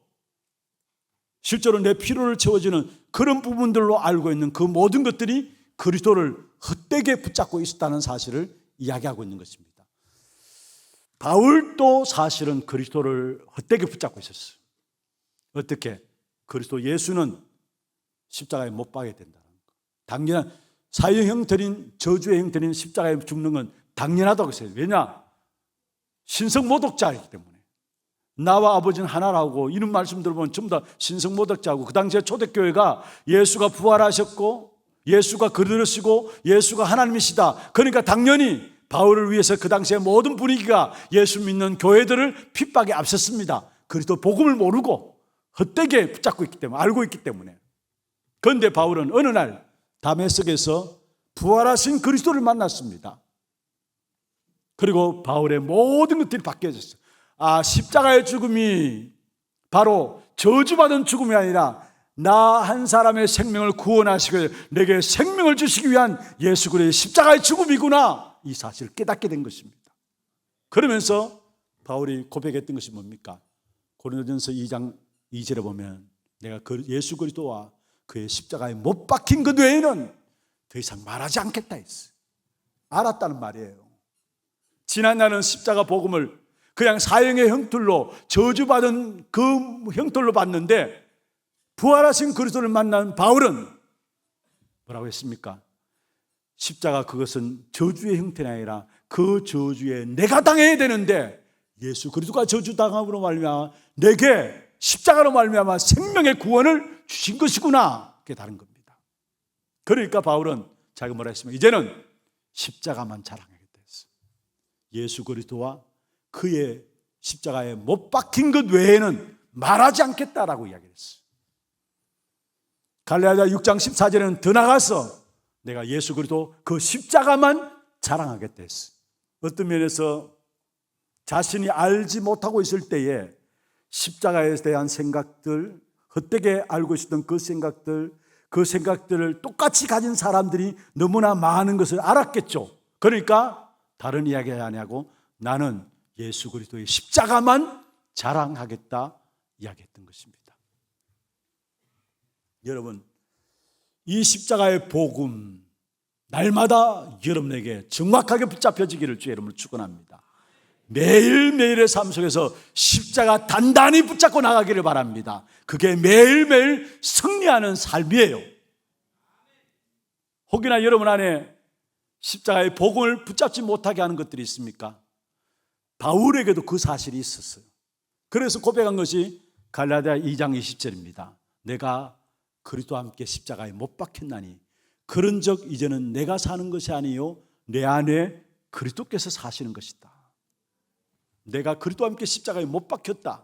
실제로 내 필요를 채워주는 그런 부분들로 알고 있는 그 모든 것들이 그리스도를 헛되게 붙잡고 있었다는 사실을 이야기하고 있는 것입니다. 바울도 사실은 그리스도를 헛되게 붙잡고 있었어요. 어떻게? 그리스도 예수는 십자가에 못 박게 된다는 거. 당연한 사형 형태인 저주의 형태인 십자가에 죽는 건 당연하다고 했어요. 왜냐? 신성모독자이기 때문에. 나와 아버지는 하나라고 이런 말씀 들어보면 전부 다 신성모독자고, 그 당시에 초대교회가 예수가 부활하셨고 예수가 거듭나시고 예수가 하나님이시다. 그러니까 당연히 바울을 위해서 그 당시에 모든 분위기가 예수 믿는 교회들을 핍박에 앞섰습니다. 그리스도 복음을 모르고 헛되게 붙잡고 있기 때문에, 알고 있기 때문에. 그런데 바울은 어느 날 다메섹에서 부활하신 그리스도를 만났습니다. 그리고 바울의 모든 것들이 바뀌어졌어요. 십자가의 죽음이 바로 저주받은 죽음이 아니라 나 한 사람의 생명을 구원하시고 내게 생명을 주시기 위한 예수 그리스도의 십자가의 죽음이구나, 이 사실을 깨닫게 된 것입니다. 그러면서 바울이 고백했던 것이 뭡니까? 고린도전서 2장 2절에 보면 내가 예수 그리스도와 그의 십자가에 못 박힌 것 외에는 더 이상 말하지 않겠다 했어요. 알았다는 말이에요. 지난 날은 십자가 복음을 그냥 사형의 형틀로, 저주받은 그 형틀로 봤는데, 부활하신 그리스도를 만난 바울은 뭐라고 했습니까? 십자가 그것은 저주의 형태가 아니라 그 저주에 내가 당해야 되는데 예수 그리스도가 저주당함으로 말미암아 내게 십자가로 말미암아 생명의 구원을 주신 것이구나, 그게 다른 겁니다. 그러니까 바울은 자기가 뭐라 했습니까? 이제는 십자가만 자랑하겠다 했어요. 예수 그리스도와 그의 십자가에 못 박힌 것 외에는 말하지 않겠다라고 이야기했어요. 갈라디아 6장 14절에는 더 나가서 내가 예수 그리스도 그 십자가만 자랑하겠다 했어요. 어떤 면에서 자신이 알지 못하고 있을 때에 십자가에 대한 생각들, 헛되게 알고 있었던 그 생각들을 똑같이 가진 사람들이 너무나 많은 것을 알았겠죠. 그러니까 다른 이야기 아니하고 나는 예수 그리스도의 십자가만 자랑하겠다 이야기했던 것입니다. 여러분, 이 십자가의 복음 날마다 여러분에게 정확하게 붙잡혀지기를 주의 이름으로 축원합니다. 매일매일의 삶 속에서 십자가 단단히 붙잡고 나가기를 바랍니다. 그게 매일매일 승리하는 삶이에요. 혹여나 여러분 안에 십자가의 복음을 붙잡지 못하게 하는 것들이 있습니까? 바울에게도 그 사실이 있었어요. 그래서 고백한 것이 갈라디아 2장 20절입니다. 내가 그리스도와 함께 십자가에 못 박혔나니 그런즉 이제는 내가 사는 것이 아니요 내 안에 그리스도께서 사시는 것이다. 내가 그리스도와 함께 십자가에 못 박혔다.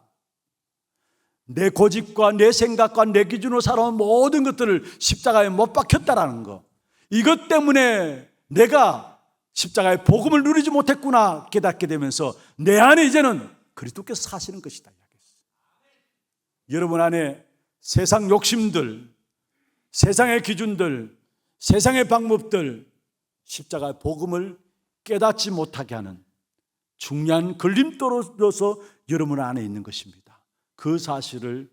내 고집과 내 생각과 내 기준으로 살아온 모든 것들을 십자가에 못 박혔다라는 거, 이것 때문에 내가 십자가의 복음을 누리지 못했구나 깨닫게 되면서 내 안에 이제는 그리스도께서 사시는 것이다 이야기했어요. 여러분 안에 세상 욕심들, 세상의 기준들, 세상의 방법들, 십자가의 복음을 깨닫지 못하게 하는 중요한 걸림돌로서 여러분 안에 있는 것입니다. 그 사실을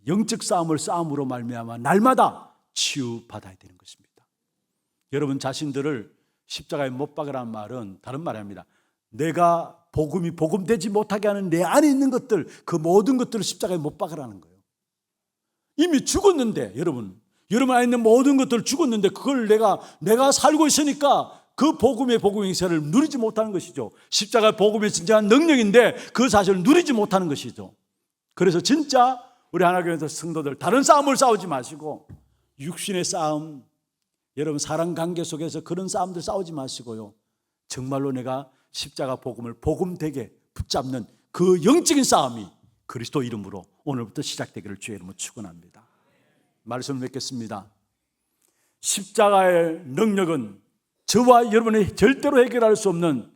영적 싸움으로 말미암아 날마다 치유받아야 되는 것입니다. 여러분 자신들을 십자가에 못 박으라는 말은 다른 말이 아닙니다. 내가 복음이 복음되지 못하게 하는 내 안에 있는 것들, 그 모든 것들을 십자가에 못 박으라는 거예요. 이미 죽었는데 여러분 안에 있는 모든 것들을 죽었는데 그걸 내가 살고 있으니까 그 복음의 행사를 누리지 못하는 것이죠. 십자가 복음의 진정한 능력인데 그 사실을 누리지 못하는 것이죠. 그래서 진짜 우리 하나교회 성도들 다른 싸움을 싸우지 마시고 육신의 싸움, 여러분 사랑관계 속에서 그런 싸움들 싸우지 마시고요, 정말로 내가 십자가 복음을 복음되게 붙잡는 그 영적인 싸움이 그리스도 이름으로 오늘부터 시작되기를 주의 이름으로 축원합니다. 말씀을 맺겠습니다. 십자가의 능력은 저와 여러분이 절대로 해결할 수 없는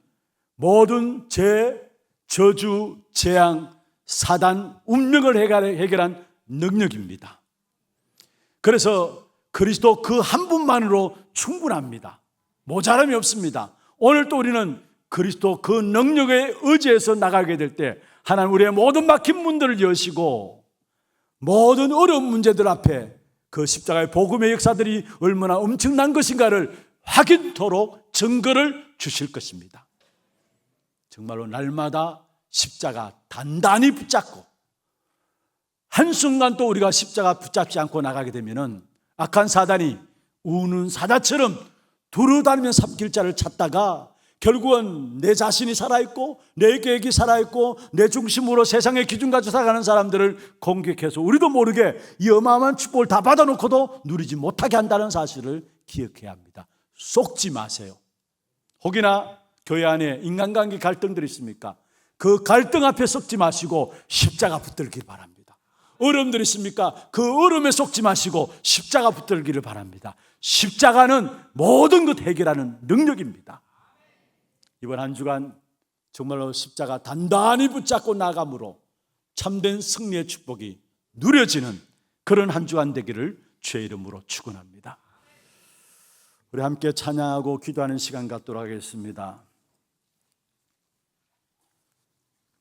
모든 죄, 저주, 재앙, 사단, 운명을 해결한 능력입니다. 그래서 그리스도 그 한 분만으로 충분합니다. 모자람이 없습니다. 오늘 또 우리는 그리스도 그 능력에 의지해서 나가게 될 때 하나님 우리의 모든 막힌 문들을 여시고 모든 어려운 문제들 앞에 그 십자가의 복음의 역사들이 얼마나 엄청난 것인가를 확인토록 증거를 주실 것입니다. 정말로 날마다 십자가 단단히 붙잡고 한순간 또 우리가 십자가 붙잡지 않고 나가게 되면은 악한 사단이 우는 사자처럼 두루다니며 삽길자를 찾다가 결국은 내 자신이 살아있고 내 계획이 살아있고 내 중심으로 세상의 기준 가지고 살아가는 사람들을 공격해서 우리도 모르게 이 어마어마한 축복을 다 받아놓고도 누리지 못하게 한다는 사실을 기억해야 합니다. 속지 마세요. 혹이나 교회 안에 인간관계 갈등들이 있습니까? 그 갈등 앞에 썩지 마시고 십자가 붙들길 바랍니다. 어려움들이 있습니까? 그 어려움에 썩지 마시고 십자가 붙들기를 바랍니다. 십자가는 모든 것 해결하는 능력입니다. 이번 한 주간 정말로 십자가 단단히 붙잡고 나감으로 참된 승리의 축복이 누려지는 그런 한 주간 되기를 주의 이름으로 축원합니다. 우리 함께 찬양하고 기도하는 시간 갖도록 하겠습니다.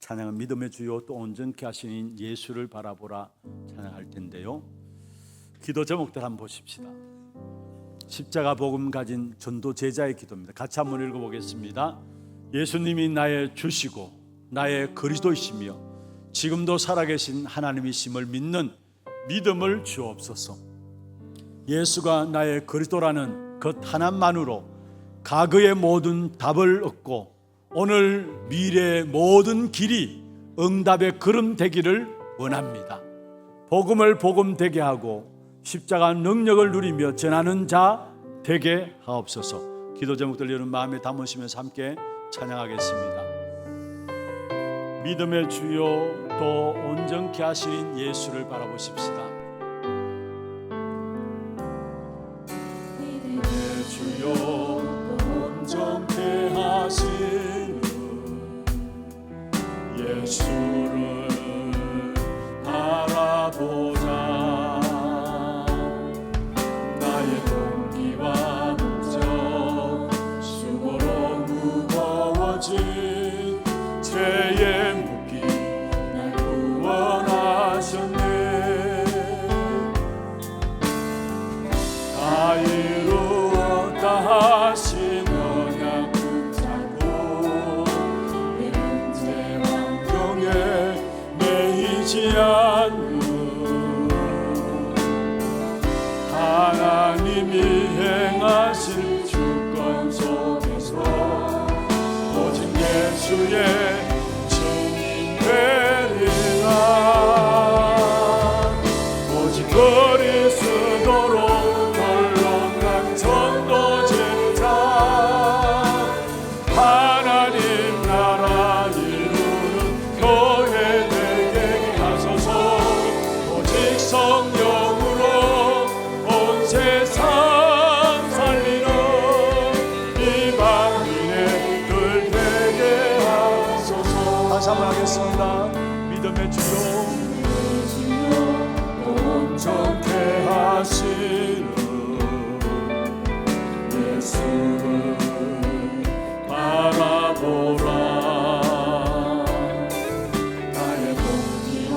찬양은 믿음의 주요 또 온전케 하시는 예수를 바라보라 찬양할 텐데요. 기도 제목들 한번 보십시다. 십자가 복음 가진 전도 제자의 기도입니다. 같이 한번 읽어보겠습니다. 예수님이 나의 주시고 나의 그리스도이시며 지금도 살아계신 하나님이심을 믿는 믿음을 주옵소서. 예수가 나의 그리스도라는 것 하나만으로 과거의 모든 답을 얻고 오늘 미래의 모든 길이 응답의 걸음 되기를 원합니다. 복음을 복음 되게 하고 십자가 능력을 누리며 전하는 자 되게 하옵소서. 기도 제목들 여러분 마음에 담으시면서 함께 찬양하겠습니다. 믿음의 주요 또 온전케 하시는 예수를 바라보십시다. 믿음의 주요 또 온전케 하시는 예수를 바라보자. 죄의 무기 날 구원하셨네. 다 이루었다 하신 언약 붙잡고 내 문제 환경에 매이지 않는 하나님이 행하실 주권 속에서 예수의 증인 되리라. 오직 그리스도로 결론난 전도제자 하나님 나라 이루는 교회 되게 하소서. 오직 성령으로 온 세상 살리는 이방인의 다시 한번 하겠습니다. 믿음의 주요 온전케 하시는 예수를 바라보라. 나의 공기와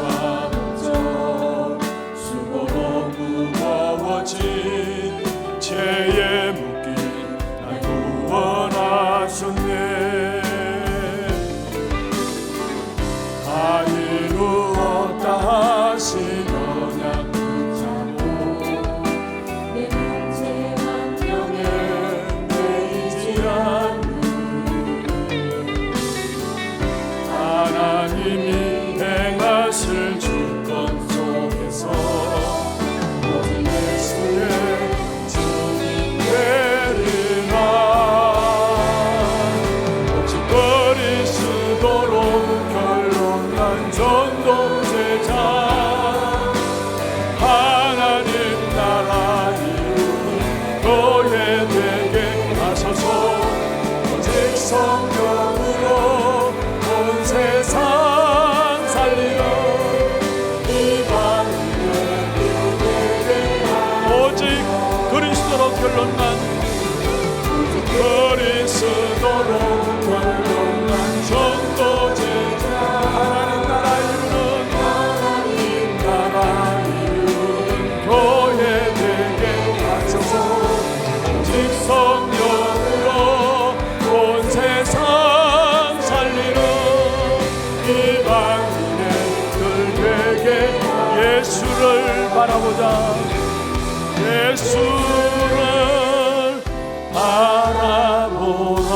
목적 수고로 무거워진 죄의 무기 날 구원하셨네. 다 이루었다 하신 언약 붙잡고 내 문제 환경에 매이지 않는 하나님이 행하실 주권 속에서 모든 예수의 증인 되리라. 오직 그리스도로 전도제자 하나님 나라 이루는 교회 되게 하소서. 오직 성령으로 온 세상 살리는 이방인의 되게 오직 그리스도로 결론난 그리스도로 결론난 전도제자 하나님 나라 이루는 교회 되게 하소서. 오직 성령 왕이네 들에게 예수를 바라보자. 예수를 바라보라.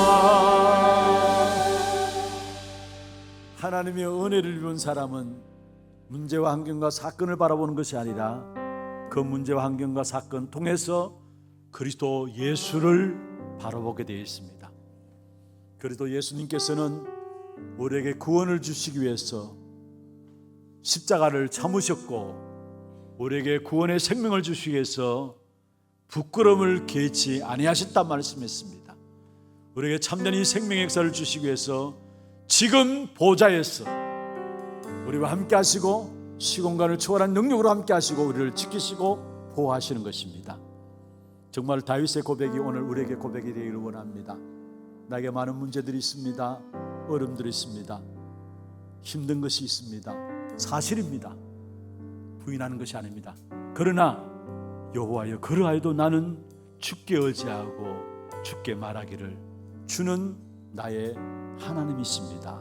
하나님의 은혜를 입은 사람은 문제와 환경과 사건을 바라보는 것이 아니라 그 문제와 환경과 사건 통해서 그리스도 예수를 바라보게 되어 있습니다. 그리스도 예수님께서는 우리에게 구원을 주시기 위해서 십자가를 참으셨고 우리에게 구원의 생명을 주시기 위해서 부끄러움을 개치 아니하셨다 말씀했습니다. 우리에게 참된 이 생명의 역사를 주시기 위해서 지금 보좌에서 우리와 함께 하시고 시공간을 초월한 능력으로 함께 하시고 우리를 지키시고 보호하시는 것입니다. 정말 다윗의 고백이 오늘 우리에게 고백이 되기를 원합니다. 나에게 많은 문제들이 있습니다. 어려움들이 있습니다. 힘든 것이 있습니다. 사실입니다. 부인하는 것이 아닙니다. 그러나 여호와여 그러하여도 나는 주께 의지하고 주께 말하기를 주는 나의 하나님이십니다.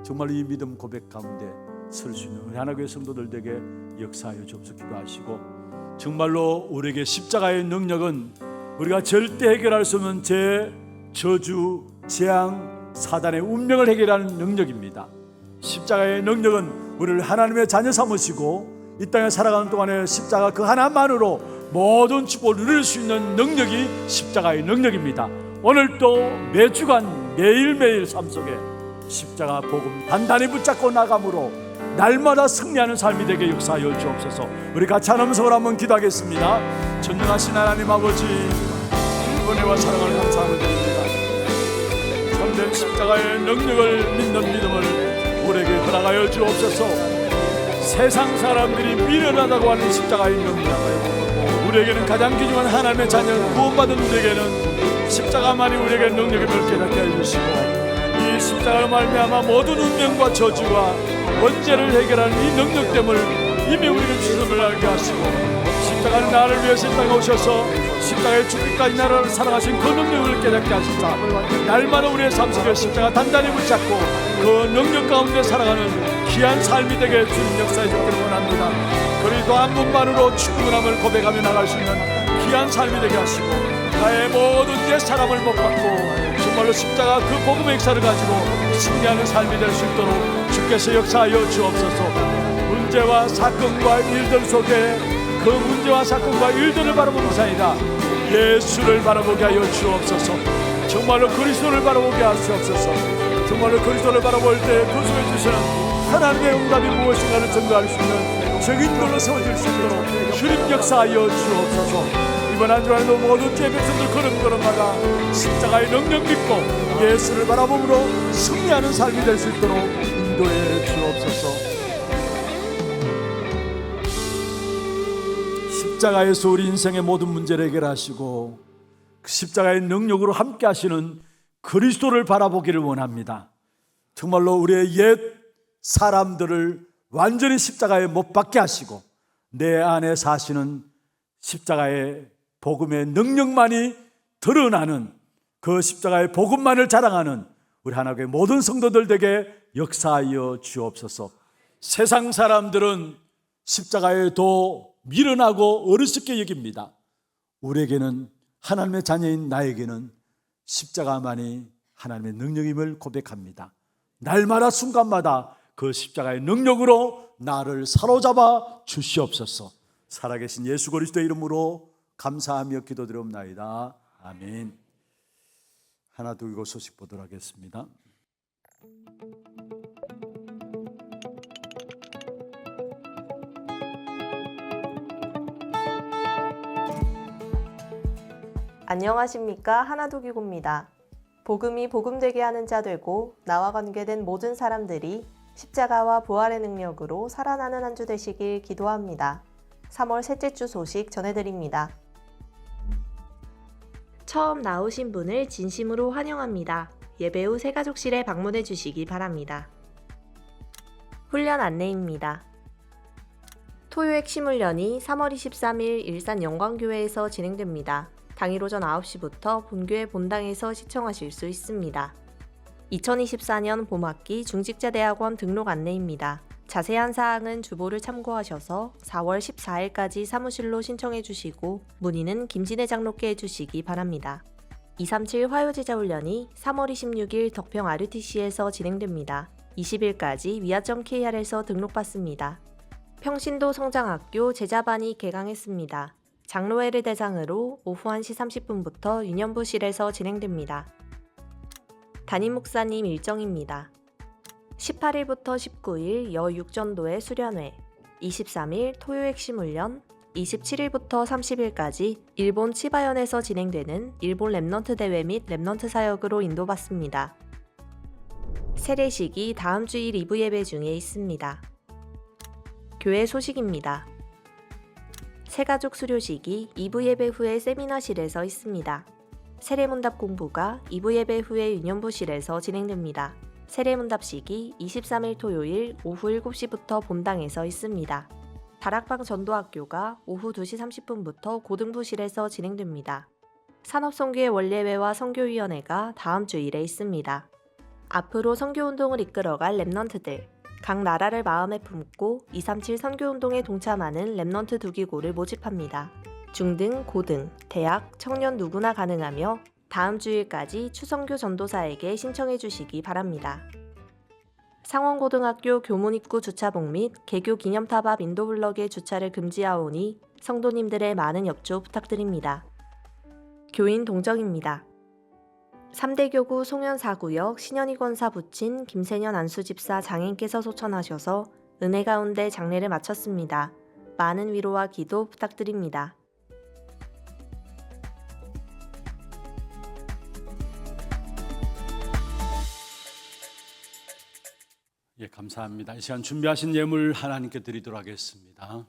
정말 이 믿음 고백 가운데 설 수 있는 우리 하나교회 성도들에게 역사하여 주옵소서 기도하시고, 정말로 우리에게 십자가의 능력은 우리가 절대 해결할 수 없는 죄, 저주, 재앙, 사단의 운명을 해결하는 능력입니다. 십자가의 능력은 우리를 하나님의 자녀 삼으시고 이 땅에 살아가는 동안에 십자가 그 하나만으로 모든 축복을 누릴 수 있는 능력이 십자가의 능력입니다. 오늘도 매주간 매일매일 삶 속에 십자가 복음 단단히 붙잡고 나감으로 날마다 승리하는 삶이 되게 역사하여 주옵소서. 우리 같이 한 음성을 한번 기도하겠습니다. 전능하신 하나님 아버지, 은혜와 사랑을 감사하며 드립니다. 참된 십자가의 능력을 믿는 믿음을 우리에게 허락하여 주옵소서. 세상 사람들이 미련하다고 하는 십자가의 능력, 우리에게는 가장 귀중한 하나님의 자녀 구원받은 우리에게는 십자가만이 우리에게 능력을 깨닫게 해주시고, 이 십자가로 말미암아 모든 운명과 저주와 원죄를 해결하는 이 능력됨을 이미 우리는 주님을 알게 하시고, 십자가는 나를 위해서 이 땅에 오셔서 십자가의 죽기까지 나를 사랑하신 그 능력을 깨닫게 하시사 날마다 우리의 삶 속에 십자가 단단히 붙잡고 그 능력 가운데 살아가는 귀한 삶이 되게 주님 역사해 주기를 원합니다. 그리스도 한 분만으로 충분함을 고백하며 나갈 수 있는 귀한 삶이 되게 하시고, 나의 모든 옛 사람을 못 받고 정말로 십자가 그 복음의 역사를 가지고 승리하는 삶이 될 수 있도록 주께서 역사하여 주옵소서. 문제와 사건과 일들 속에 그 문제와 사건과 일들을 바라보는 것이 아니라 예수를 바라보게 하여 주옵소서. 정말로 그리스도를 바라보게 하시옵소서. 정말로 그리스도를 바라볼 때 그 속에 주시는 하나님의 응답이 무엇인가를 증거할 수 있는 증인들로 세워질 수 있도록 주님 역사하여 주옵소서. 이번 한 주간에도 모든 죄 백성들 걸음걸음마다 십자가의 능력 믿고 예수를 바라봄으로 승리하는 삶이 될 수 있도록 인도해 주옵소서. 십자가에서 우리 인생의 모든 문제를 해결하시고 그 십자가의 능력으로 함께 하시는 그리스도를 바라보기를 원합니다. 정말로 우리의 옛 사람들을 완전히 십자가에 못 박게 하시고 내 안에 사시는 십자가의 복음의 능력만이 드러나는 그 십자가의 복음만을 자랑하는 우리 하나님의 모든 성도들에게 역사하여 주옵소서. 세상 사람들은 십자가에 더 미련하고 어리석게 여깁니다. 우리에게는, 하나님의 자녀인 나에게는 십자가만이 하나님의 능력임을 고백합니다. 날마다 순간마다 그 십자가의 능력으로 나를 사로잡아 주시옵소서. 살아계신 예수 그리스도의 이름으로 감사하며 기도드리옵나이다. 아멘. 하나 두고 소식 보도록 하겠습니다. 안녕하십니까, 하나두기고입니다. 복음이 복음되게 하는 자 되고 나와 관계된 모든 사람들이 십자가와 부활의 능력으로 살아나는 한 주 되시길 기도합니다. 3월 셋째 주 소식 전해드립니다. 처음 나오신 분을 진심으로 환영합니다. 예배 후 새가족실에 방문해 주시기 바랍니다. 훈련 안내입니다. 토요 핵심 훈련이 3월 23일 일산 영광교회에서 진행됩니다. 당일 오전 9시부터 본교회 본당에서 시청하실 수 있습니다. 2024년 봄학기 중직자대학원 등록 안내입니다. 자세한 사항은 주보를 참고하셔서 4월 14일까지 사무실로 신청해 주시고 문의는 김진애 장로께 해주시기 바랍니다. 237 화요제자훈련이 3월 26일 덕평 RUTC에서 진행됩니다. 20일까지 위아.kr에서 등록받습니다. 평신도 성장학교 제자반이 개강했습니다. 장로회를 대상으로 오후 1시 30분부터 유년부실에서 진행됩니다. 담임 목사님 일정입니다. 18일부터 19일 여육전도회 수련회, 23일 토요 핵심 훈련, 27일부터 30일까지 일본 치바현에서 진행되는 일본 랩넌트 대회 및 랩넌트 사역으로 인도받습니다. 세례식이 다음 주일 2부 예배 중에 있습니다. 교회 소식입니다. 새가족 수료식이 2부 예배 후에 세미나실에서 있습니다. 세례문답 공부가 2부 예배 후에 유년부실에서 진행됩니다. 세례문답식이 23일 토요일 오후 7시부터 본당에서 있습니다. 다락방 전도학교가 오후 2시 30분부터 고등부실에서 진행됩니다. 산업선교회 원례회와 선교위원회가 다음 주일에 있습니다. 앞으로 선교운동을 이끌어갈 랩넌트들, 각 나라를 마음에 품고 237 선교운동에 동참하는 랩넌트 두기고를 모집합니다. 중등, 고등, 대학, 청년 누구나 가능하며 다음 주일까지 추선교 전도사에게 신청해 주시기 바랍니다. 상원고등학교 교문 입구 주차복 및 개교 기념탑 앞 인도블럭의 주차를 금지하오니 성도님들의 많은 협조 부탁드립니다. 교인 동정입니다. 3대 교구 송현 4구역 신현희 권사 부친 김세년 안수집사 장인께서 소천하셔서 은혜 가운데 장례를 마쳤습니다. 많은 위로와 기도 부탁드립니다. 예, 감사합니다. 이 시간 준비하신 예물 하나님께 드리도록 하겠습니다.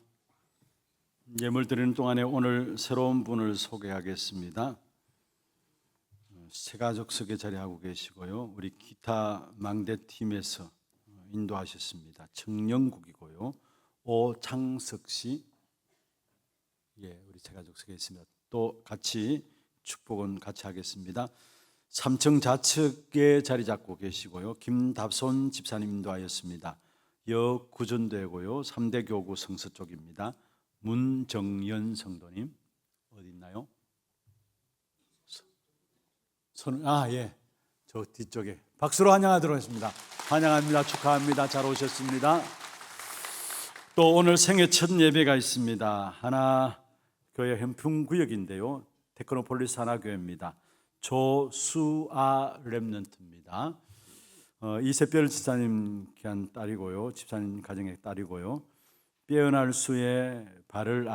예물 드리는 동안에 오늘 새로운 분을 소개하겠습니다. 새가족석에 자리하고 계시고요. 우리 기타 망대팀에서 인도하셨습니다. 청령국이고요. 오창석 씨, 예, 우리 새가족석에 있습니다. 또 같이 축복은 같이 하겠습니다. 3층 좌측에 자리 잡고 계시고요. 김답손 집사님 인도하였습니다. 여구전되고요. 3대 교구 성서 쪽입니다. 문정연 성도님 어디 있나요? 예, 저 뒤쪽에 박수로 환영하도록 하겠습니다. 환영합니다. 축하합니다. 잘 오셨습니다. 또 오늘 생애 첫 예배가 있습니다. 하나교회 현풍구역인데요. 테크노폴리스 하나교회입니다. 조수아 랩넌트입니다. 이세별 집사님 귀한 딸이고요. 집사님 가정의 딸이고요. 빼어날 수의 발을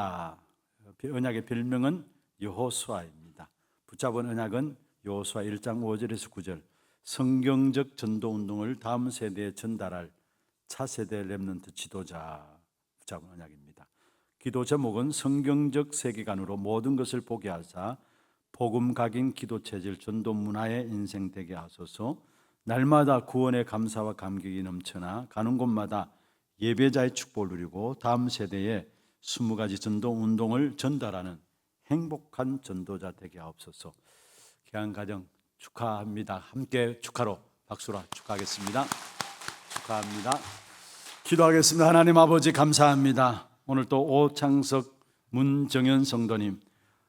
언약의 별명은 여호수아입니다. 붙잡은 언약은 여호수아 1장 5절에서 9절 성경적 전도 운동을 다음 세대에 전달할 차세대 랩넌트 지도자 붙잡은 언약입니다. 기도 제목은 성경적 세계관으로 모든 것을 보게 하사 복음 각인 기도 체질 전도 문화의 인생 되게 하소서. 날마다 구원의 감사와 감격이 넘쳐나 가는 곳마다 예배자의 축복을 누리고 다음 세대에 20가지 전도 운동을 전달하는 행복한 전도자 되게 하옵소서. 귀한 가정 축하합니다. 함께 축하로 박수로 축하하겠습니다. 축하합니다. 기도하겠습니다. 하나님 아버지 감사합니다. 오늘 또 오창석 문정현 성도님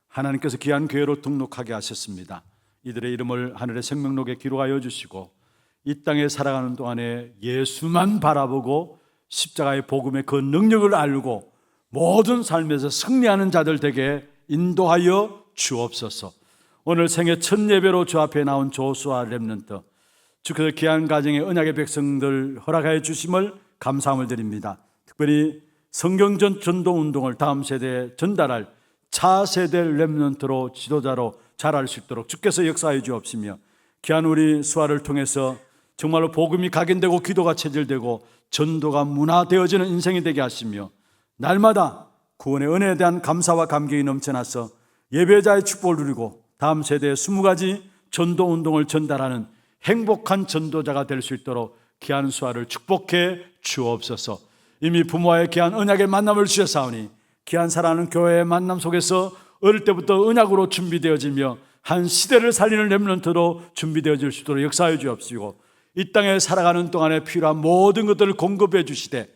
하나님께서 귀한 교회로 등록하게 하셨습니다. 이들의 이름을 하늘의 생명록에 기록하여 주시고 이 땅에 살아가는 동안에 예수만 바라보고 십자가의 복음의 그 능력을 알고 모든 삶에서 승리하는 자들 되게 인도하여 주옵소서. 오늘 생애 첫 예배로 주 앞에 나온 조수아 랩넌트 주께서 귀한 가정의 언약의 백성들 허락하여 주심을 감사함을 드립니다. 특별히 성경전 전도 운동을 다음 세대에 전달할 차세대 랩넌트로 지도자로 자랄 수 있도록 주께서 역사해 주옵시며 귀한 우리 수아를 통해서 정말로 복음이 각인되고 기도가 체질되고 전도가 문화되어지는 인생이 되게 하시며 날마다 구원의 은혜에 대한 감사와 감격이 넘쳐나서 예배자의 축복을 누리고 다음 세대에 20가지 전도 운동을 전달하는 행복한 전도자가 될 수 있도록 귀한 수아를 축복해 주옵소서. 이미 부모와의 귀한 언약의 만남을 주셨사오니 귀한 사랑하는 교회의 만남 속에서 어릴 때부터 언약으로 준비되어지며 한 시대를 살리는 렘넌트로 준비되어질 수 있도록 역사해 주옵시고 이 땅에 살아가는 동안에 필요한 모든 것들을 공급해 주시되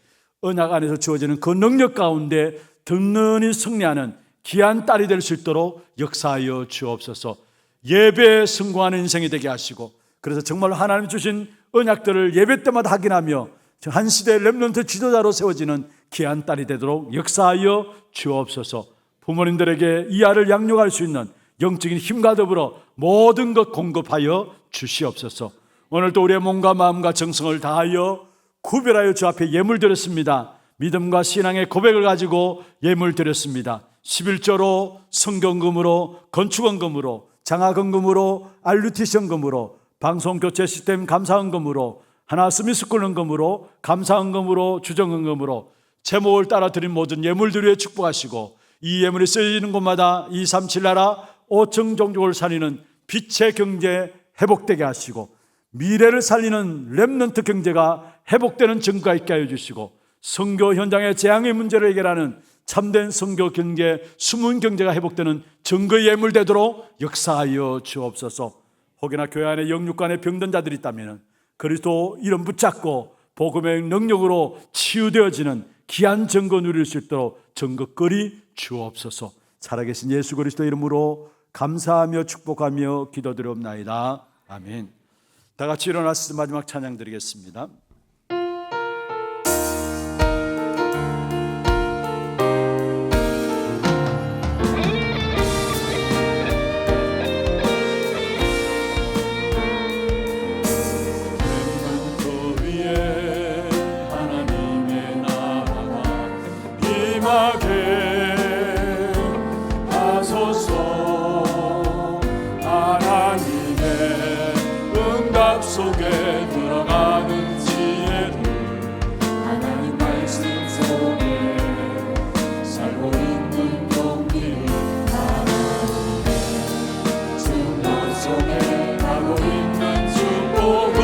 언약 안에서 주어지는 그 능력 가운데 든든히 승리하는 귀한 딸이 될 수 있도록 역사하여 주옵소서. 예배에 성공하는 인생이 되게 하시고, 그래서 정말 하나님 주신 언약들을 예배 때마다 확인하며 한 시대의 렘넌트 지도자로 세워지는 귀한 딸이 되도록 역사하여 주옵소서. 부모님들에게 이 아이를 양육할 수 있는 영적인 힘과 더불어 모든 것 공급하여 주시옵소서. 오늘도 우리의 몸과 마음과 정성을 다하여 구별하여 주 앞에 예물 드렸습니다. 믿음과 신앙의 고백을 가지고 예물 드렸습니다. 11조로, 성경금으로, 건축원금으로, 장학원금으로, 알루티션금으로, 방송교체 시스템 감사원금으로, 하나 스미스쿨원금으로, 감사원금으로, 주정원금으로 제목을 따라 드린 모든 예물들 위에 축복하시고, 이 예물이 쓰여지는 곳마다 237 나라 5층 종족을 살리는 빛의 경제 회복되게 하시고, 미래를 살리는 렘넌트 경제가 회복되는 증거가 있게 하여 주시고, 선교 현장의 재앙의 문제를 해결하는 참된 선교 경제, 숨은 경제가 회복되는 증거의 예물 되도록 역사하여 주옵소서. 혹여나 교회 안에 영육간에 병든 자들이 있다면 그리스도 이름 붙잡고 복음의 능력으로 치유되어지는 귀한 증거 누릴 수 있도록 증거거리 주옵소서. 살아계신 예수 그리스도 이름으로 감사하며 축복하며 기도드리옵나이다. 아멘. 다 같이 일어나서 마지막 찬양 드리겠습니다. 속에 들어가는 지혜를 하나님 말씀 속에 살고 있는 용기를 하나님의 증거 속에 가고 있는 축복을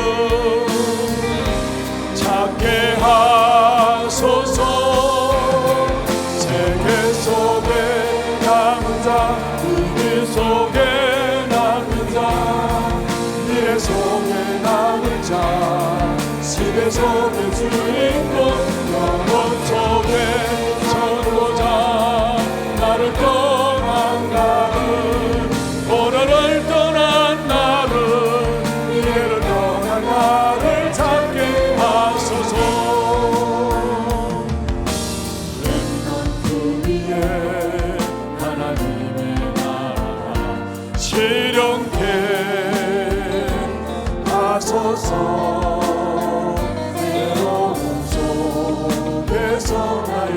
찾게 하소서. 세계 속에 남은 자, 의미 속에 남은 자, 미래 속에 남은 자, 시대 속의 주인공, 영원 속의 전도자, 나를 떠난 나를, 오늘을 떠난 나를, 미래를 떠난 나를 찾게 하소서. 렘넌트 위에 하나님의 나라 실현케 하소서. 외로움 속에서 나의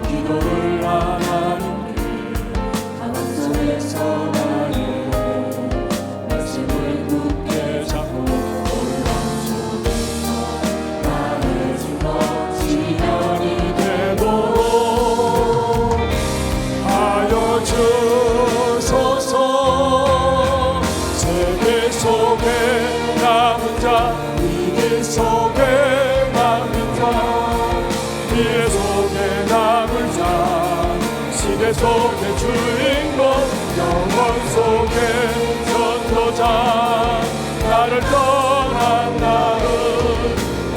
기도를 하나님께, 하나님께서 나의 말씀을 굳게 잡고 혼란 속에서 나의 주가 지연이 되도록 하여 주소서. 세계 속에 남은 자, 위기 속에 남은 자, 미래 속에 남은 자, 시대 속의 주인공, 영원 속의 전도자, 나를 떠난 나를,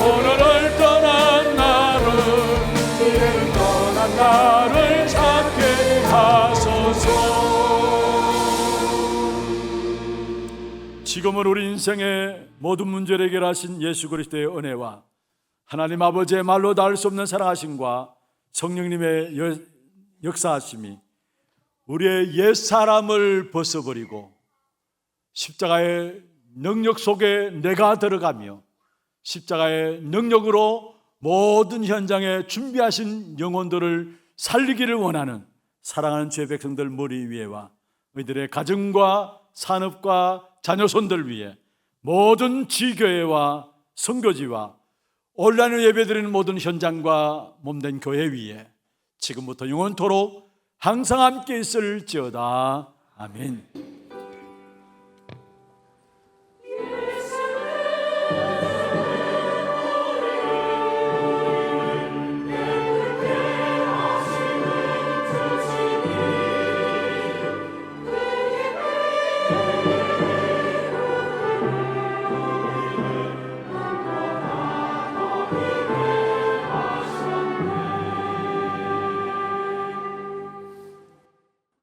오늘을 떠난 나를, 미래를 떠난 나를 찾게 하소서. 지금은 우리 인생의 모든 문제를 해결하신 예수 그리스도의 은혜와 하나님 아버지의 말로 닿을 수 없는 사랑하심과 성령님의 역사하심이 우리의 옛사람을 벗어버리고 십자가의 능력 속에 내가 들어가며 십자가의 능력으로 모든 현장에 준비하신 영혼들을 살리기를 원하는 사랑하는 주의 백성들 머리 위에와 우리들의 가정과 산업과 자녀손들 위해 모든 지교회와 선교지와 온라인으로 예배드리는 모든 현장과 몸된 교회 위에 지금부터 영원토록 항상 함께 있을지어다. 아멘.